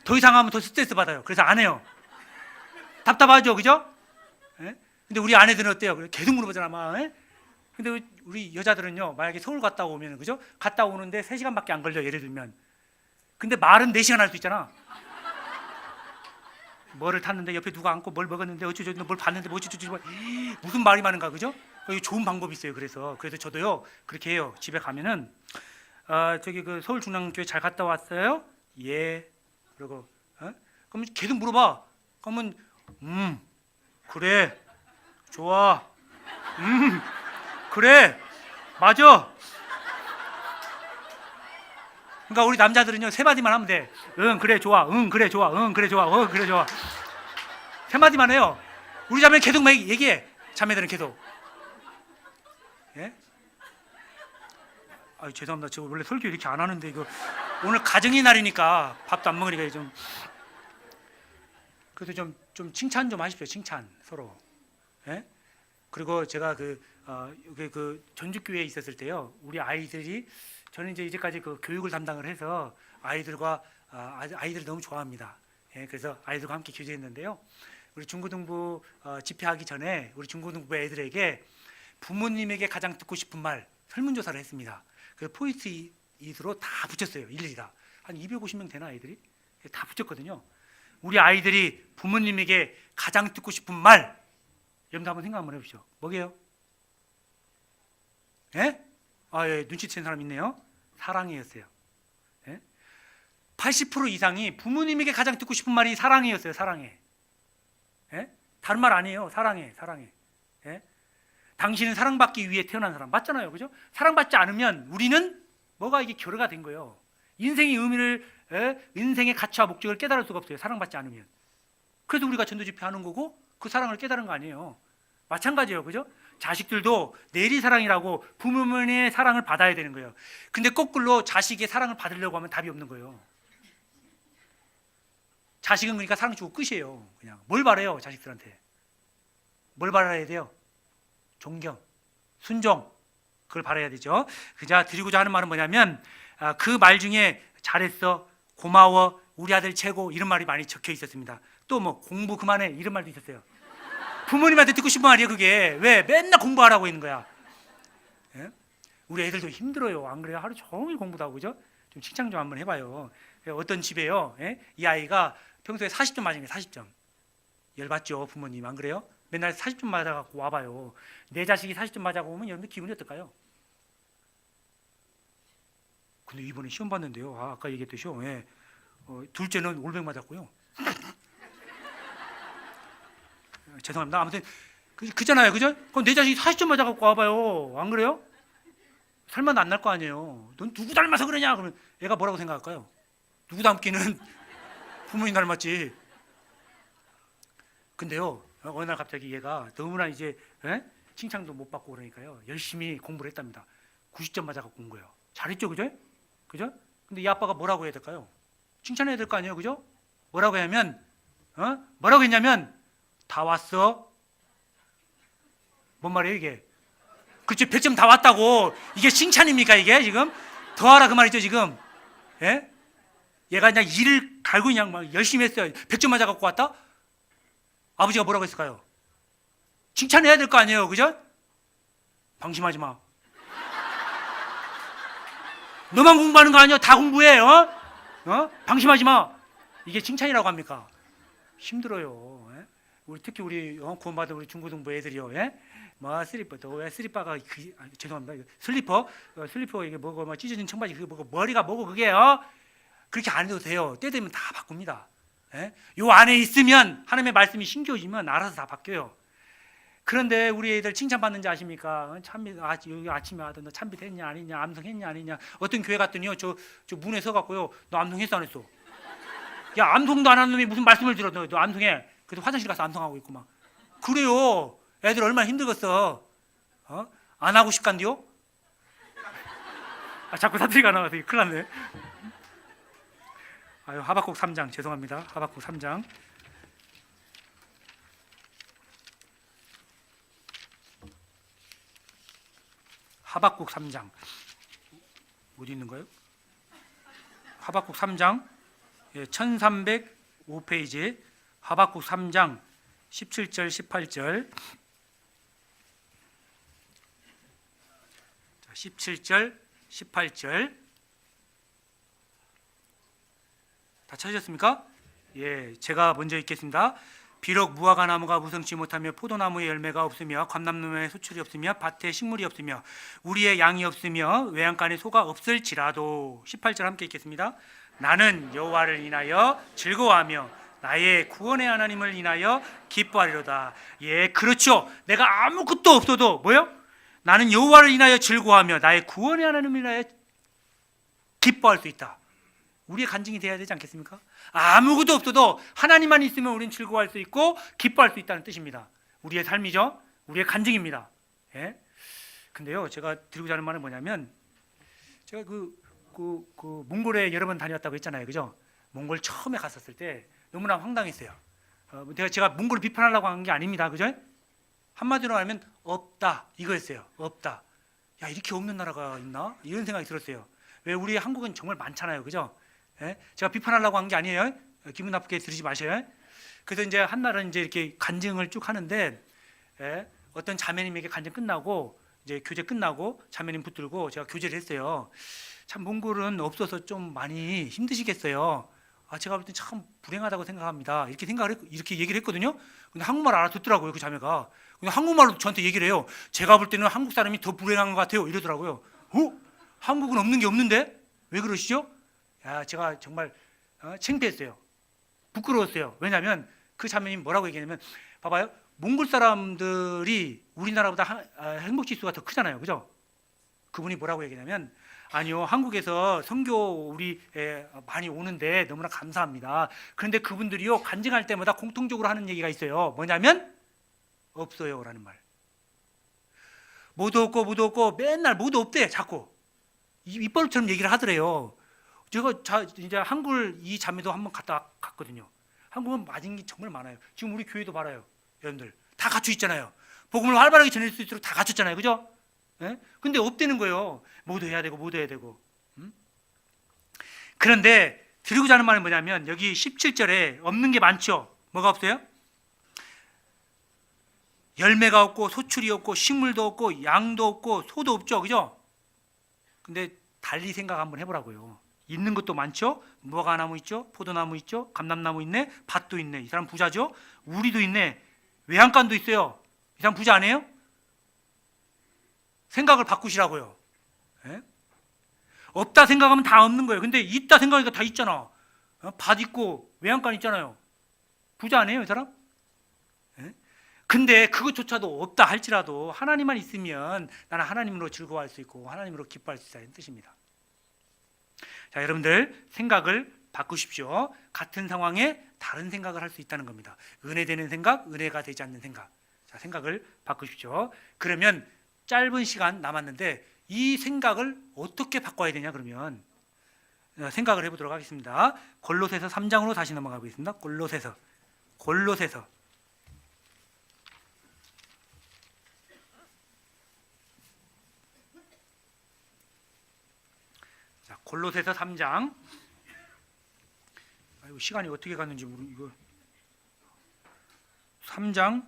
S2: 더 이상 하면 더 스트레스 받아요. 그래서 안 해요. 답답하죠, 그죠? 예? 근데 우리 아내들은 어때요? 계속 물어보잖아, 막. 예? 근데 우리 여자들은요, 만약에 서울 갔다 오면, 그죠? 갔다 오는데 3시간밖에 안 걸려, 예를 들면. 근데 말은 4시간 할 수 있잖아. 뭐를 탔는데 옆에 누가 앉고 뭘 먹었는데 어쩌저쩌 뭘 봤는데 뭐 어쩌저쩌 무슨 말이 많은가, 그죠? 이거 좋은 방법이 있어요. 그래서 저도요 그렇게 해요. 집에 가면은 저기 그 서울 중랑교회 잘 갔다 왔어요? 예. 그리고 그러면 계속 물어봐. 그러면 그래 좋아 그래 맞아. 그러니까 우리 남자들은요 3마디만 하면 돼. 응 그래 좋아. 응 그래 좋아. 응 그래 좋아. 응 그래 좋아. 3마디만 해요. 우리 자매는 계속 얘기해. 자매들은 계속. 예? 아 죄송합니다. 저 원래 설교 이렇게 안 하는데 이거 오늘 가정의 날이니까 밥도 안 먹으니까 좀 그래서 좀 칭찬 좀 하십시오. 칭찬 서로. 예? 그리고 제가 그 전주교회에 있었을 때요. 우리 아이들이 저는 이제까지 그 교육을 담당을 해서 아이들과 아이들을 너무 좋아합니다. 예, 그래서 아이들과 함께 교제했는데요. 우리 중고등부 집회하기 전에 우리 중고등부 애들에게 부모님에게 가장 듣고 싶은 말 설문조사를 했습니다. 그 포스트잇으로 다 붙였어요. 일일이 다. 한 250명 되나 아이들이? 다 붙였거든요. 우리 아이들이 부모님에게 가장 듣고 싶은 말 여러분도 한번 생각 한번 해보시죠. 뭐게요? 예? 예, 눈치챈 사람 있네요. 사랑이었어요. 예? 80% 이상이 부모님에게 가장 듣고 싶은 말이 사랑이었어요. 사랑해. 예? 다른 말 아니에요. 사랑해, 사랑해. 예? 당신은 사랑받기 위해 태어난 사람 맞잖아요, 그죠? 사랑받지 않으면 우리는 뭐가 이게 결여가 된 거예요. 인생의 의미를, 인생의 가치와 목적을 깨달을 수가 없어요. 사랑받지 않으면. 그래서 우리가 전도 집회하는 거고 그 사랑을 깨달은 거 아니에요. 마찬가지예요, 그죠? 자식들도 내리 사랑이라고 부모님의 사랑을 받아야 되는 거예요. 근데 거꾸로 자식의 사랑을 받으려고 하면 답이 없는 거예요. 자식은 그러니까 사랑 주고 끝이에요. 그냥 뭘 바래요, 자식들한테? 뭘 바라야 돼요? 존경, 순종, 그걸 바라야 되죠. 그자 드리고자 하는 말은 뭐냐면 그 말 중에 잘했어, 고마워, 우리 아들 최고 이런 말이 많이 적혀 있었습니다. 또 뭐 공부 그만해 이런 말도 있었어요. 부모님한테 듣고 싶은 말이에요. 그게 왜 맨날 공부하라고 있는 거야. 예? 우리 애들도 힘들어요. 안 그래요? 하루 종일 공부도 하고 그죠? 좀 칭찬 좀 한번 해봐요. 어떤 집에요, 예? 이 아이가 평소에 40점 맞은 게 40점. 열받죠 부모님 안 그래요? 맨날 40점 맞아갖고 와봐요. 내 자식이 40점 맞아갖고 오면 여러분들 기분이 어떨까요? 근데 이번에 시험 봤는데요. 아까 얘기했듯이요. 예. 둘째는 올백 맞았고요. 죄송합니다. 아무튼 그잖아요, 그죠? 그럼 내 자식이 40점 맞아갖고 와봐요. 안 그래요? 설마 안 날 거 아니에요. 넌 누구 닮아서 그러냐? 그러면 애가 뭐라고 생각할까요? 누구 닮기는 부모님 닮았지. 근데요, 어느 날 갑자기 얘가 너무나 이제 칭찬도 못 받고 그러니까요, 열심히 공부를 했답니다. 90점 맞아갖고 온 거예요. 잘했죠, 그죠? 그죠? 근데 이 아빠가 뭐라고 해야 될까요? 칭찬해야 될 거 아니에요, 그죠? 뭐라고 하냐면, 뭐라고 했냐면, 다 왔어. 뭔 말이에요, 이게? 그렇죠, 100점 다 왔다고. 이게 칭찬입니까, 이게 지금? 더하라 그 말이죠, 지금. 예? 얘가 그냥 일을 갈고 그냥 막 열심히 했어요. 100점 맞아갖고 왔다? 아버지가 뭐라고 했을까요? 칭찬해야 될 거 아니에요, 그죠? 방심하지 마. 너만 공부하는 거 아니야? 다 공부해, 방심하지 마. 이게 칭찬이라고 합니까? 힘들어요. 예? 특히 우리 구원받은 우리 중고등부 애들이요, 예? 뭐 슬리퍼도 왜 슬리퍼가 죄송합니다. 슬리퍼 이게 뭐고 뭐 찢어진 청바지 그게 뭐고 머리가 뭐고 그게요? 그렇게 안 해도 돼요. 때 되면 다 바꿉니다. 예? 요 안에 있으면 하나님의 말씀이 신겨지면 알아서 다 바뀌어요. 그런데 우리 애들 칭찬받는지 아십니까? 여기 아침에 하던 너 참빛 했냐 아니냐, 암송했냐 아니냐. 어떤 교회 갔더니요, 저 문에 서갖고요, 너 암송했어 안 했어? 야, 암송도 안 하는 놈이 무슨 말씀을 들어? 너 암송해. 그래서 화장실 가서 암송하고 있고 막. 그래요. 애들 얼마나 힘들겠어. 안 하고 싶간디요? 자꾸 사투리가 나와서 큰일 났네. 하박국 3장 죄송합니다. 하박국 3장. 하박국 3장 어디 있는 거예요? 하박국 3장 1305페이지 하박국 3장 17절 18절. 17절 18절 다 찾으셨습니까? 예, 제가 먼저 읽겠습니다. 비록 무화과 나무가 무성치 못하며 포도나무에 열매가 없으며 감람나무에 소출이 없으며 밭에 식물이 없으며 우리의 양이 없으며 외양간에 소가 없을지라도 18절 함께 읽겠습니다. 나는 여호와를 인하여 즐거워하며 나의 구원의 하나님을 인하여 기뻐하리로다. 예, 그렇죠. 내가 아무것도 없어도 뭐요? 나는 여호와를 인하여 즐거워하며 나의 구원의 하나님을 인하여 기뻐할 수 있다. 우리의 간증이 돼야 되지 않겠습니까? 아무것도 없어도 하나님만 있으면 우리는 즐거워할 수 있고 기뻐할 수 있다는 뜻입니다. 우리의 삶이죠. 우리의 간증입니다. 예? 근데요, 제가 드리고자 하는 말은 뭐냐면, 제가 몽골에 여러 번 다녔다고 했잖아요, 그죠? 몽골 처음에 갔었을 때 너무나 황당했어요. 제가 몽골을 비판하려고 한 게 아닙니다, 그죠? 한마디로 하면 없다 이거였어요. 없다. 야, 이렇게 없는 나라가 있나? 이런 생각이 들었어요. 왜 우리 한국은 정말 많잖아요, 그죠? 예? 제가 비판하려고 한 게 아니에요. 기분 나쁘게 들으지 마셔요. 그래서 이제 한날은 이제 이렇게 간증을 쭉 하는데, 예? 어떤 자매님에게 간증 끝나고 이제 교제 끝나고 자매님 붙들고 제가 교제를 했어요. 참 몽골은 없어서 좀 많이 힘드시겠어요. 제가 볼 때 참 불행하다고 생각합니다. 이렇게 얘기를 했거든요. 근데 한국말 알아듣더라고요, 그 자매가. 근데 한국말로 저한테 얘기를 해요. 제가 볼 때는 한국 사람이 더 불행한 것 같아요. 이러더라고요. 한국은 없는 게 없는데 왜 그러시죠? 야, 제가 정말 창피했어요. 부끄러웠어요. 왜냐하면 그 자매님 뭐라고 얘기하냐면, 봐봐요. 몽골 사람들이 우리나라보다 행복지수가 더 크잖아요, 그죠? 그분이 뭐라고 얘기하냐면, 아니요, 한국에서 선교 우리 많이 오는데 너무나 감사합니다. 그런데 그분들이요, 간증할 때마다 공통적으로 하는 얘기가 있어요. 뭐냐면 없어요 라는 말. 모두 없고 맨날 모두 없대. 자꾸 입버릇처럼 얘기를 하더래요. 제가 이제 한국 이 자매도 한번 갔거든요. 한국은 맞은 게 정말 많아요. 지금 우리 교회도 봐라요. 여러분들 다 갖춰 있잖아요. 복음을 활발하게 전할 수 있도록 다 갖췄잖아요, 그죠? 예? 근데 없대는 거예요. 모두 해야 되고. 그런데 드리고자 하는 말은 뭐냐면, 여기 17절에 없는 게 많죠. 뭐가 없어요? 열매가 없고 소출이 없고 식물도 없고 양도 없고 소도 없죠, 그죠? 근데 달리 생각 한번 해보라고요. 있는 것도 많죠. 무화과 나무 있죠, 포도나무 있죠, 감람나무 있네, 밭도 있네. 이 사람 부자죠. 우리도 있네, 외양간도 있어요. 이 사람 부자 아니에요? 생각을 바꾸시라고요. 예? 없다 생각하면 다 없는 거예요. 근데 있다 생각하니까 다 있잖아. 밭 있고 외양간 있잖아요. 부자 아니에요, 이 사람? 예? 근데 그것조차도 없다 할지라도 하나님만 있으면 나는 하나님으로 즐거워할 수 있고 하나님으로 기뻐할 수 있다는 뜻입니다. 자, 여러분들 생각을 바꾸십시오. 같은 상황에 다른 생각을 할 수 있다는 겁니다. 은혜되는 생각, 은혜가 되지 않는 생각. 자, 생각을 바꾸십시오. 그러면 짧은 시간 남았는데 이 생각을 어떻게 바꿔야 되냐, 그러면 생각을 해보도록 하겠습니다. 골로새서 3장으로 다시 넘어가 보겠습니다. 골로새서 자, 골로새서 3장. 아이고, 시간이 어떻게 갔는지 이거 3장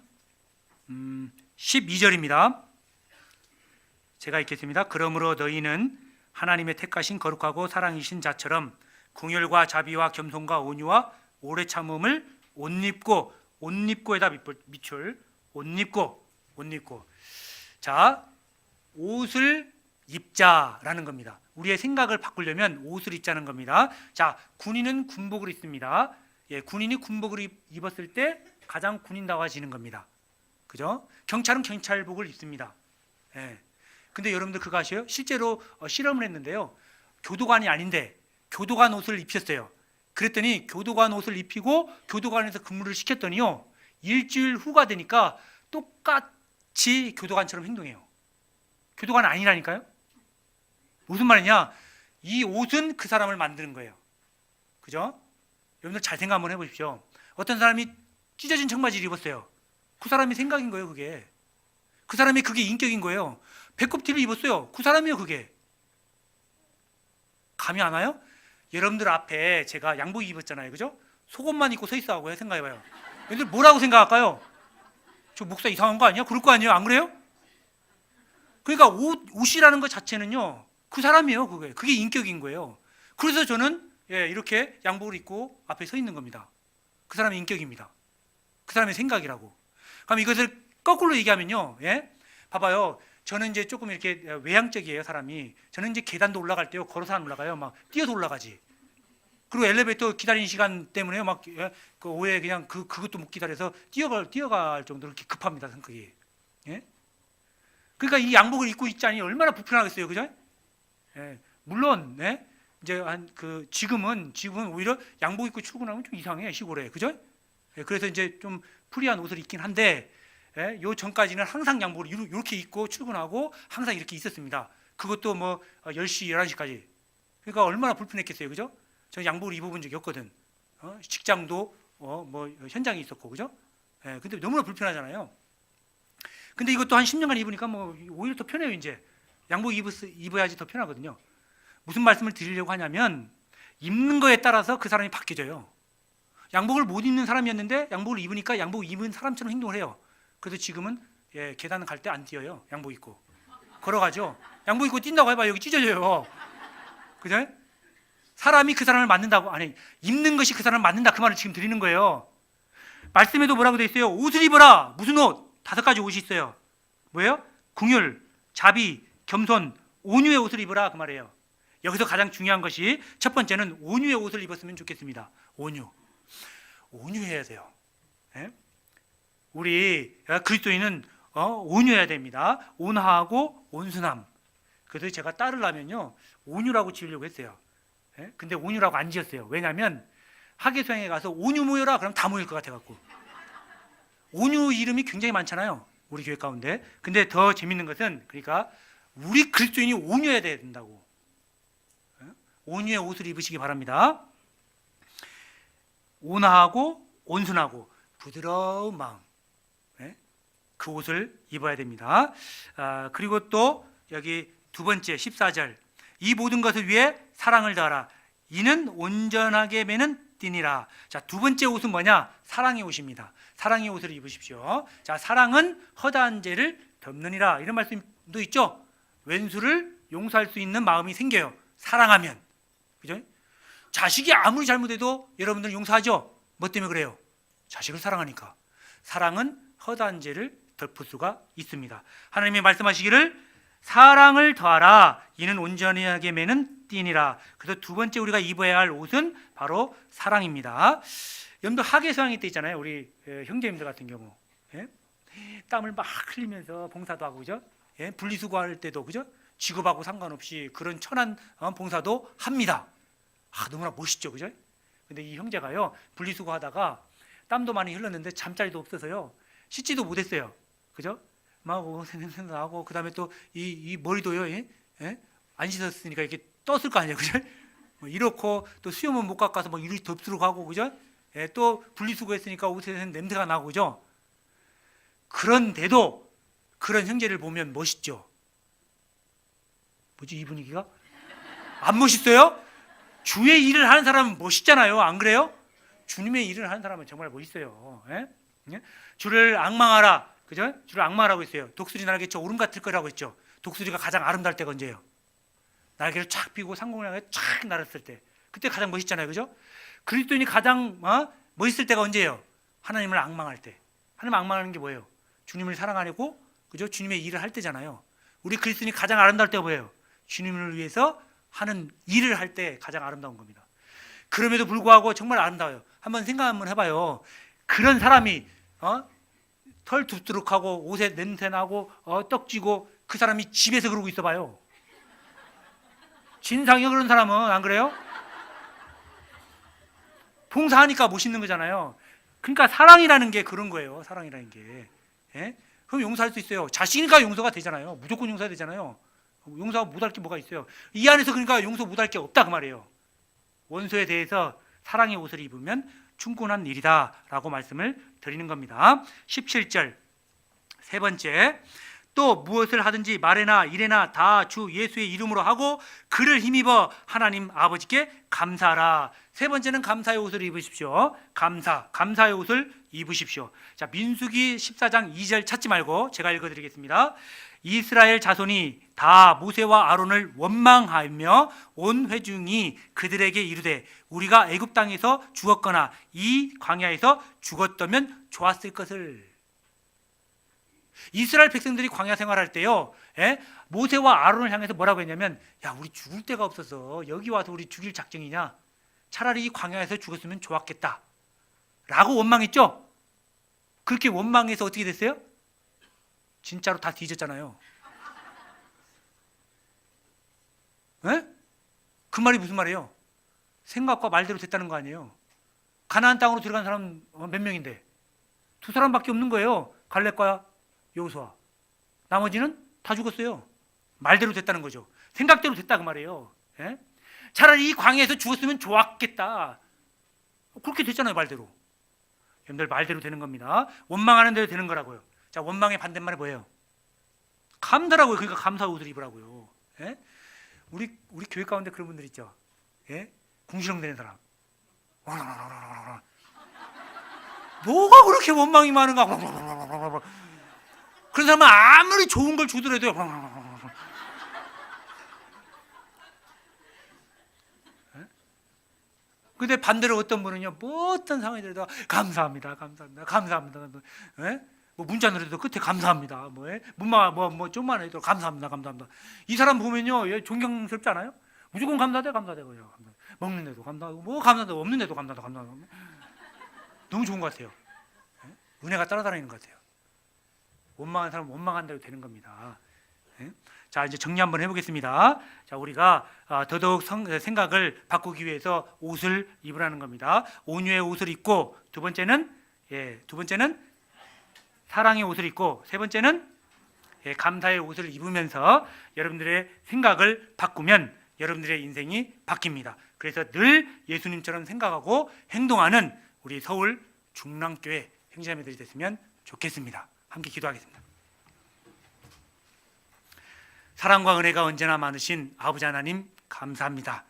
S2: 12절입니다. 제가 읽겠습니다. 그러므로 너희는 하나님의 택하신 거룩하고 사랑이신 자처럼 궁휼과 자비와 겸손과 온유와 오래 참음을 옷 입고에다 밑줄 옷 입고. 자, 옷을 입자라는 겁니다. 우리의 생각을 바꾸려면 옷을 입자는 겁니다. 자, 군인은 군복을 입습니다. 예, 군인이 군복을 입었을 때 가장 군인다워지는 겁니다. 그죠? 경찰은 경찰복을 입습니다. 예. 근데 여러분들 그거 아세요? 실제로 실험을 했는데요. 교도관이 아닌데 교도관 옷을 입혔어요. 그랬더니 교도관 옷을 입히고 교도관에서 근무를 시켰더니요, 일주일 후가 되니까 똑같이 교도관처럼 행동해요. 교도관 아니라니까요. 무슨 말이냐? 이 옷은 그 사람을 만드는 거예요. 그죠? 여러분들 잘 생각 한번 해보십시오. 어떤 사람이 찢어진 청바지를 입었어요. 그 사람이 생각인 거예요, 그게. 그 사람이 그게 인격인 거예요. 배꼽티를 입었어요. 그 사람이요, 그게. 감이 안 와요? 여러분들 앞에 제가 양복 입었잖아요, 그죠? 속옷만 입고 서 있어하고요. 생각해봐요. 여러분들 뭐라고 생각할까요? 저 목사 이상한 거 아니야? 그럴 거 아니에요? 안 그래요? 그러니까 옷이라는 것 자체는요, 그 사람이에요. 그게 인격인 거예요. 그래서 저는 이렇게 양복을 입고 앞에 서 있는 겁니다. 그 사람의 인격입니다. 그 사람의 생각이라고. 그럼 이것을 거꾸로 얘기하면요, 봐봐요. 저는 이제 조금 이렇게 외향적이에요, 사람이. 저는 이제 계단도 올라갈 때요, 걸어서 안 올라가요. 막 뛰어서 올라가지. 그리고 엘리베이터 기다리는 시간 때문에 막 그 오해 그냥 그것도 못 기다려서 뛰어갈 정도로 이렇게 급합니다, 성격이. 그러니까 이 양복을 입고 있자니 얼마나 불편하겠어요, 그죠? 물론, 이제 지금은 오히려 양복 입고 출근하면 좀 이상해, 시골에, 그죠? 그래서 이제 좀 프리한 옷을 입긴 한데, 요 전까지는 항상 양복을 이렇게 입고 출근하고 항상 이렇게 있었습니다. 그것도 뭐 10시, 11시까지. 그러니까 얼마나 불편했겠어요, 그죠? 저는 양복을 입어본 적이 없거든. 직장도 뭐 현장에 있었고, 그죠? 근데 너무나 불편하잖아요. 근데 이것도 한 10년간 입으니까 뭐 오히려 더 편해요, 이제. 양복 입어야지 더 편하거든요. 무슨 말씀을 드리려고 하냐면, 입는 거에 따라서 그 사람이 바뀌어져요. 양복을 못 입는 사람이었는데 양복을 입으니까 양복 입은 사람처럼 행동을 해요. 그래서 지금은 계단을 갈 때 안 뛰어요. 양복 입고 걸어가죠. 양복 입고 뛴다고 해봐 여기 찢어져요. 그죠? 사람이 그 사람을 맞는다고, 아니, 입는 것이 그 사람을 맞는다, 그 말을 지금 드리는 거예요. 말씀에도 뭐라고 돼 있어요? 옷을 입어라. 무슨 옷? 5가지 옷이 있어요. 뭐예요? 궁율, 자비, 겸손, 온유의 옷을 입어라, 그 말이에요. 여기서 가장 중요한 것이 첫 번째는 온유의 옷을 입었으면 좋겠습니다. 온유해야 돼요. 우리 그리스도인은 온유해야 됩니다. 온화하고 온순함. 그래서 제가 따르려면요, 온유라고 지으려고 했어요. 근데 온유라고 안 지었어요. 왜냐하면 하계수양에 가서 온유 모여라 그럼 다 모일 것 같아갖고. 온유 이름이 굉장히 많잖아요, 우리 교회 가운데. 근데 더 재밌는 것은, 그러니까 우리 그리스도인이 온유해야 된다고. 온유의 옷을 입으시기 바랍니다. 온화하고 온순하고 부드러운 마음, 그 옷을 입어야 됩니다. 그리고 또 여기 두 번째 14절, 이 모든 것을 위해 사랑을 더하라. 이는 온전하게 매는 띠니라. 자, 두 번째 옷은 뭐냐? 사랑의 옷입니다. 사랑의 옷을 입으십시오. 자, 사랑은 허다한 죄를 덮느니라. 이런 말씀도 있죠. 왼수를 용서할 수 있는 마음이 생겨요, 사랑하면. 그죠? 자식이 아무리 잘못해도 여러분들 용서하죠? 뭐 때문에 그래요? 자식을 사랑하니까. 사랑은 허다한 죄를 덮을 수가 있습니다. 하나님이 말씀하시기를 사랑을 더하라. 이는 온전하게 매는 띠니라. 그래서 두 번째 우리가 입어야 할 옷은 바로 사랑입니다. 여러분들 하계수양일 때 있잖아요, 우리 형제님들 같은 경우. 땀을 막 흘리면서 봉사도 하고, 그죠? 분리수거할 때도, 그죠? 직업하고 상관없이 그런 천한 봉사도 합니다. 너무나 멋있죠, 그죠? 근데 이 형제가요, 분리수거 하다가 땀도 많이 흘렀는데 잠자리도 없어서요, 씻지도 못했어요, 그죠? 막 냄새 나고, 그 다음에 또 이 머리도요, 안 씻었으니까 이렇게 떴을 거 아니에요, 그죠? 뭐 이렇고, 또 수염은 못 깎아서 막 이리 덥수룩 하고, 그죠? 또 분리수거했으니까 옷에서 냄새가 나고, 그죠? 그런데도 그런 형제를 보면 멋있죠. 뭐지, 이 분위기가? 안 멋있어요? 주의 일을 하는 사람은 멋있잖아요, 안 그래요? 주님의 일을 하는 사람은 정말 멋있어요. 주를 앙망하라, 그죠? 주를 앙망하라고 했어요. 독수리 날개쳐 오름 같을 거라고 했죠. 독수리가 가장 아름다울 때가 언제예요? 날개를 쫙 펴고 상공을 향해 쫙 날았을 때, 그때 가장 멋있잖아요, 그죠? 그리스도인이 가장 멋있을 때가 언제예요? 하나님을 앙망할 때. 하나님 앙망하는 게 뭐예요? 주님을 사랑하려고, 그죠? 주님의 일을 할 때잖아요. 우리 그리스도인이 가장 아름다울 때가 뭐예요? 주님을 위해서 하는 일을 할 때 가장 아름다운 겁니다. 그럼에도 불구하고 정말 아름다워요. 한번 생각 한번 해봐요. 그런 사람이 털 두드럭하고 옷에 냄새 나고 떡지고, 그 사람이 집에서 그러고 있어봐요. 진상이요, 그런 사람은. 안 그래요? 봉사하니까 멋있는 거잖아요. 그러니까 사랑이라는 게 그런 거예요, 사랑이라는 게. 그럼 용서할 수 있어요. 자식이니까 용서가 되잖아요. 무조건 용서가 되잖아요. 용서 못할 게 뭐가 있어요? 이 안에서 그러니까 용서 못할 게 없다, 그 말이에요. 원수에 대해서 사랑의 옷을 입으면 충분한 일이다 라고 말씀을 드리는 겁니다. 17절 세 번째, 또 무엇을 하든지 말에나 일에나 다 주 예수의 이름으로 하고 그를 힘입어 하나님 아버지께 감사하라. 세 번째는 감사의 옷을 입으십시오. 감사의 옷을 입으십시오. 자, 민수기 14장 2절 찾지 말고 제가 읽어드리겠습니다. 이스라엘 자손이 다 모세와 아론을 원망하며 온 회중이 그들에게 이르되 우리가 애굽 땅에서 죽었거나 이 광야에서 죽었다면 좋았을 것을. 이스라엘 백성들이 광야 생활할 때요, 모세와 아론을 향해서 뭐라고 했냐면, 야, 우리 죽을 데가 없어서 여기 와서 우리 죽일 작정이냐? 차라리 이 광야에서 죽었으면 좋았겠다 라고 원망했죠. 그렇게 원망해서 어떻게 됐어요? 진짜로 다 뒤졌잖아요. 그 말이 무슨 말이에요? 생각과 말대로 됐다는 거 아니에요. 가나안 땅으로 들어간 사람 몇 명인데? 2사람밖에 없는 거예요. 갈렙과 여호수아. 나머지는 다 죽었어요. 말대로 됐다는 거죠. 생각대로 됐다 그 말이에요. 차라리 이 광야에서 죽었으면 좋았겠다. 그렇게 됐잖아요. 말대로. 여러분들 말대로 되는 겁니다. 원망하는 대로 되는 거라고요. 자, 원망의 반대말이 뭐예요? 감사라고요. 그러니까 감사 옷을 입으라고요. 우리 교회 가운데 그런 분들 있죠. 궁시렁 되는 사람. 뭐가 그렇게 원망이 많은가? 그런 사람은 아무리 좋은 걸 주더라도요. 근데 반대로 어떤 분은요, 뭐 어떤 상황이 들어도 감사합니다. 뭐 문자 노래도 끝에 감사합니다. 문마 좀만 해도 감사합니다. 이 사람 보면요, 존경스럽지 않아요? 무조건 감사돼. 먹는데도 감사하고, 뭐 감사도 없는데도 감사하고. 너무 좋은 것 같아요. 은혜가 따라다니는 것 같아요. 원망한 사람 원망한 대로 되는 겁니다. 자, 이제 정리 한번 해보겠습니다. 자, 우리가 더더욱 생각을 바꾸기 위해서 옷을 입으라는 겁니다. 온유의 옷을 입고, 두 번째는 사랑의 옷을 입고, 세 번째는 감사의 옷을 입으면서 여러분들의 생각을 바꾸면 여러분들의 인생이 바뀝니다. 그래서 늘 예수님처럼 생각하고 행동하는 우리 서울 중랑교회 형제자매들이 됐으면 좋겠습니다. 함께 기도하겠습니다. 사랑과 은혜가 언제나 많으신 아버지 하나님 감사합니다.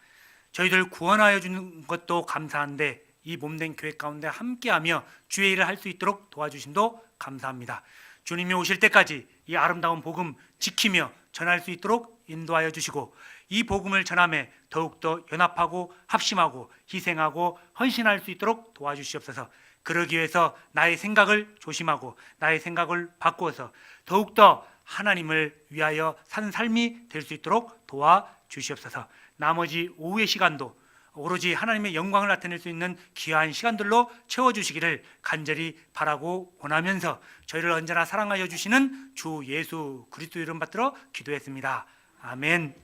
S2: 저희들 구원하여 주는 것도 감사한데 이 몸된 교회 가운데 함께하며 주의 일을 할 수 있도록 도와주심도 감사합니다. 주님이 오실 때까지 이 아름다운 복음 지키며 전할 수 있도록 인도하여 주시고 이 복음을 전함에 더욱더 연합하고 합심하고 희생하고 헌신할 수 있도록 도와주시옵소서. 그러기 위해서 나의 생각을 조심하고 나의 생각을 바꾸어서 더욱더 하나님을 위하여 사는 삶이 될 수 있도록 도와주시옵소서. 나머지 오후의 시간도 오로지 하나님의 영광을 나타낼 수 있는 귀한 시간들로 채워주시기를 간절히 바라고 원하면서 저희를 언제나 사랑하여 주시는 주 예수 그리스도 이름 받들어 기도했습니다. 아멘.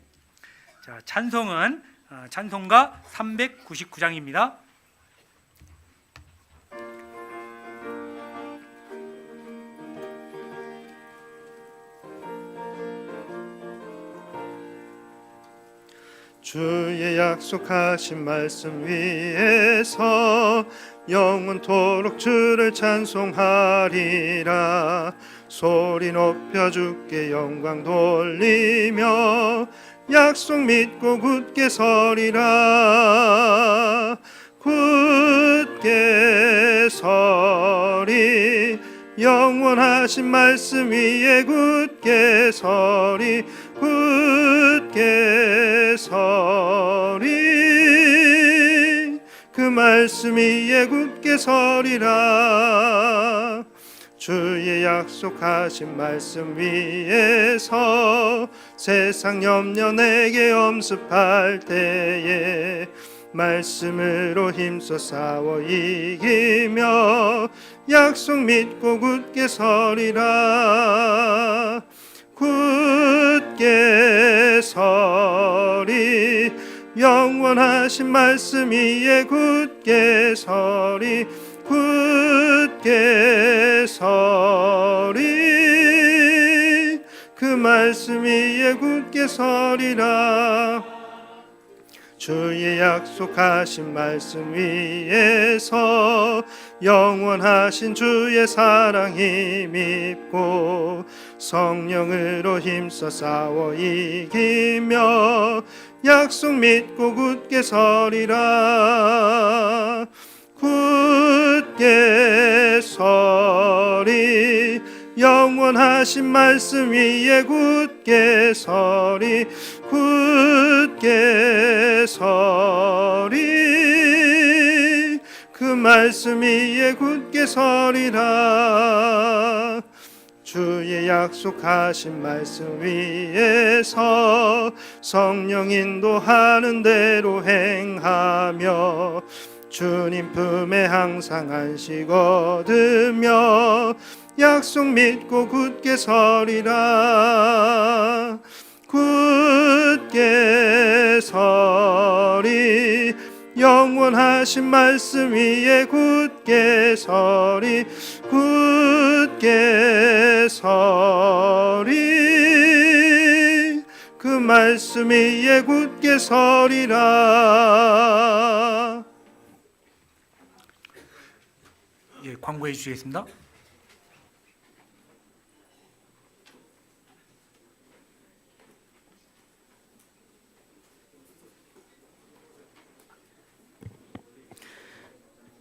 S2: 자, 찬송은 찬송가 399장입니다.
S3: 주의 약속하신 말씀 위에서 영원토록 주를 찬송하리라. 소리 높여 주께 영광 돌리며 약속 믿고 굳게 서리라. 굳게 서리 영원하신 말씀 위에 굳게 서리. 굳게 서리 그 말씀 위에 굳게 서리라. 주의 약속하신 말씀 위에서 세상 염려 내게 엄습할 때에 말씀으로 힘써 싸워 이기며 약속 믿고 굳게 서리라. 굳게 서리 영원하신 말씀 위에 굳게 서리. 굳게 서리 그 말씀 위에 굳게 서리라. 주의 약속하신 말씀 위에서 영원하신 주의 사랑 힘입고 성령으로 힘써 싸워 이기며 약속 믿고 굳게 서리라. 굳게 서리 영원하신 말씀 위에 굳게 서리 굳게 서리 그 말씀 위에 굳게 서리라. 주의 약속하신 말씀 위에서 성령 인도하는 대로 행하며 주님 품에 항상 안식 얻으며 약속 믿고 굳게 서리라. 굳게 서리 영원하신 말씀 위에 굳게 서리 굳게 서리 그 말씀 위에 굳게 서리라.
S2: 예, 광고해 주시겠습니다.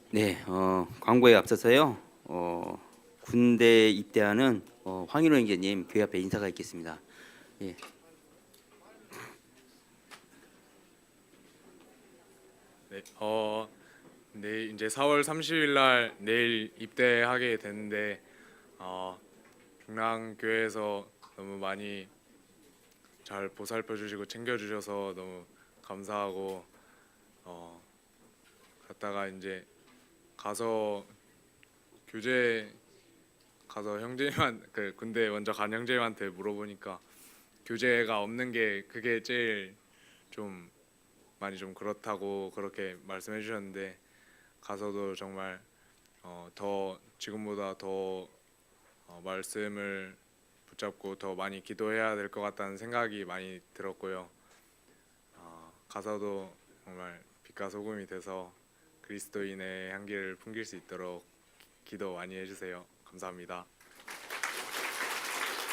S4: 네, 광고에 앞서서요. 군대 입대하는 황인호 형제님 교회 앞에 인사가 있겠습니다. 예.
S5: 네, 내일 이제 4월 30일 날 내일 입대하게 되는데 중랑교회에서 너무 많이 잘 보살펴 주시고 챙겨 주셔서 너무 감사하고 갔다가 이제 가서 교제 가서 형제님한 그 군대 먼저 간 형제님한테 물어보니까 교제가 없는 게 그게 제일 좀 많이 좀 그렇다고 그렇게 말씀해 주셨는데 가서도 정말 더 지금보다 더 말씀을 붙잡고 더 많이 기도해야 될 것 같다는 생각이 많이 들었고요. 가서도 정말 빛과 소금이 돼서 그리스도인의 향기를 풍길 수 있도록 기도 많이 해주세요. 감사합니다.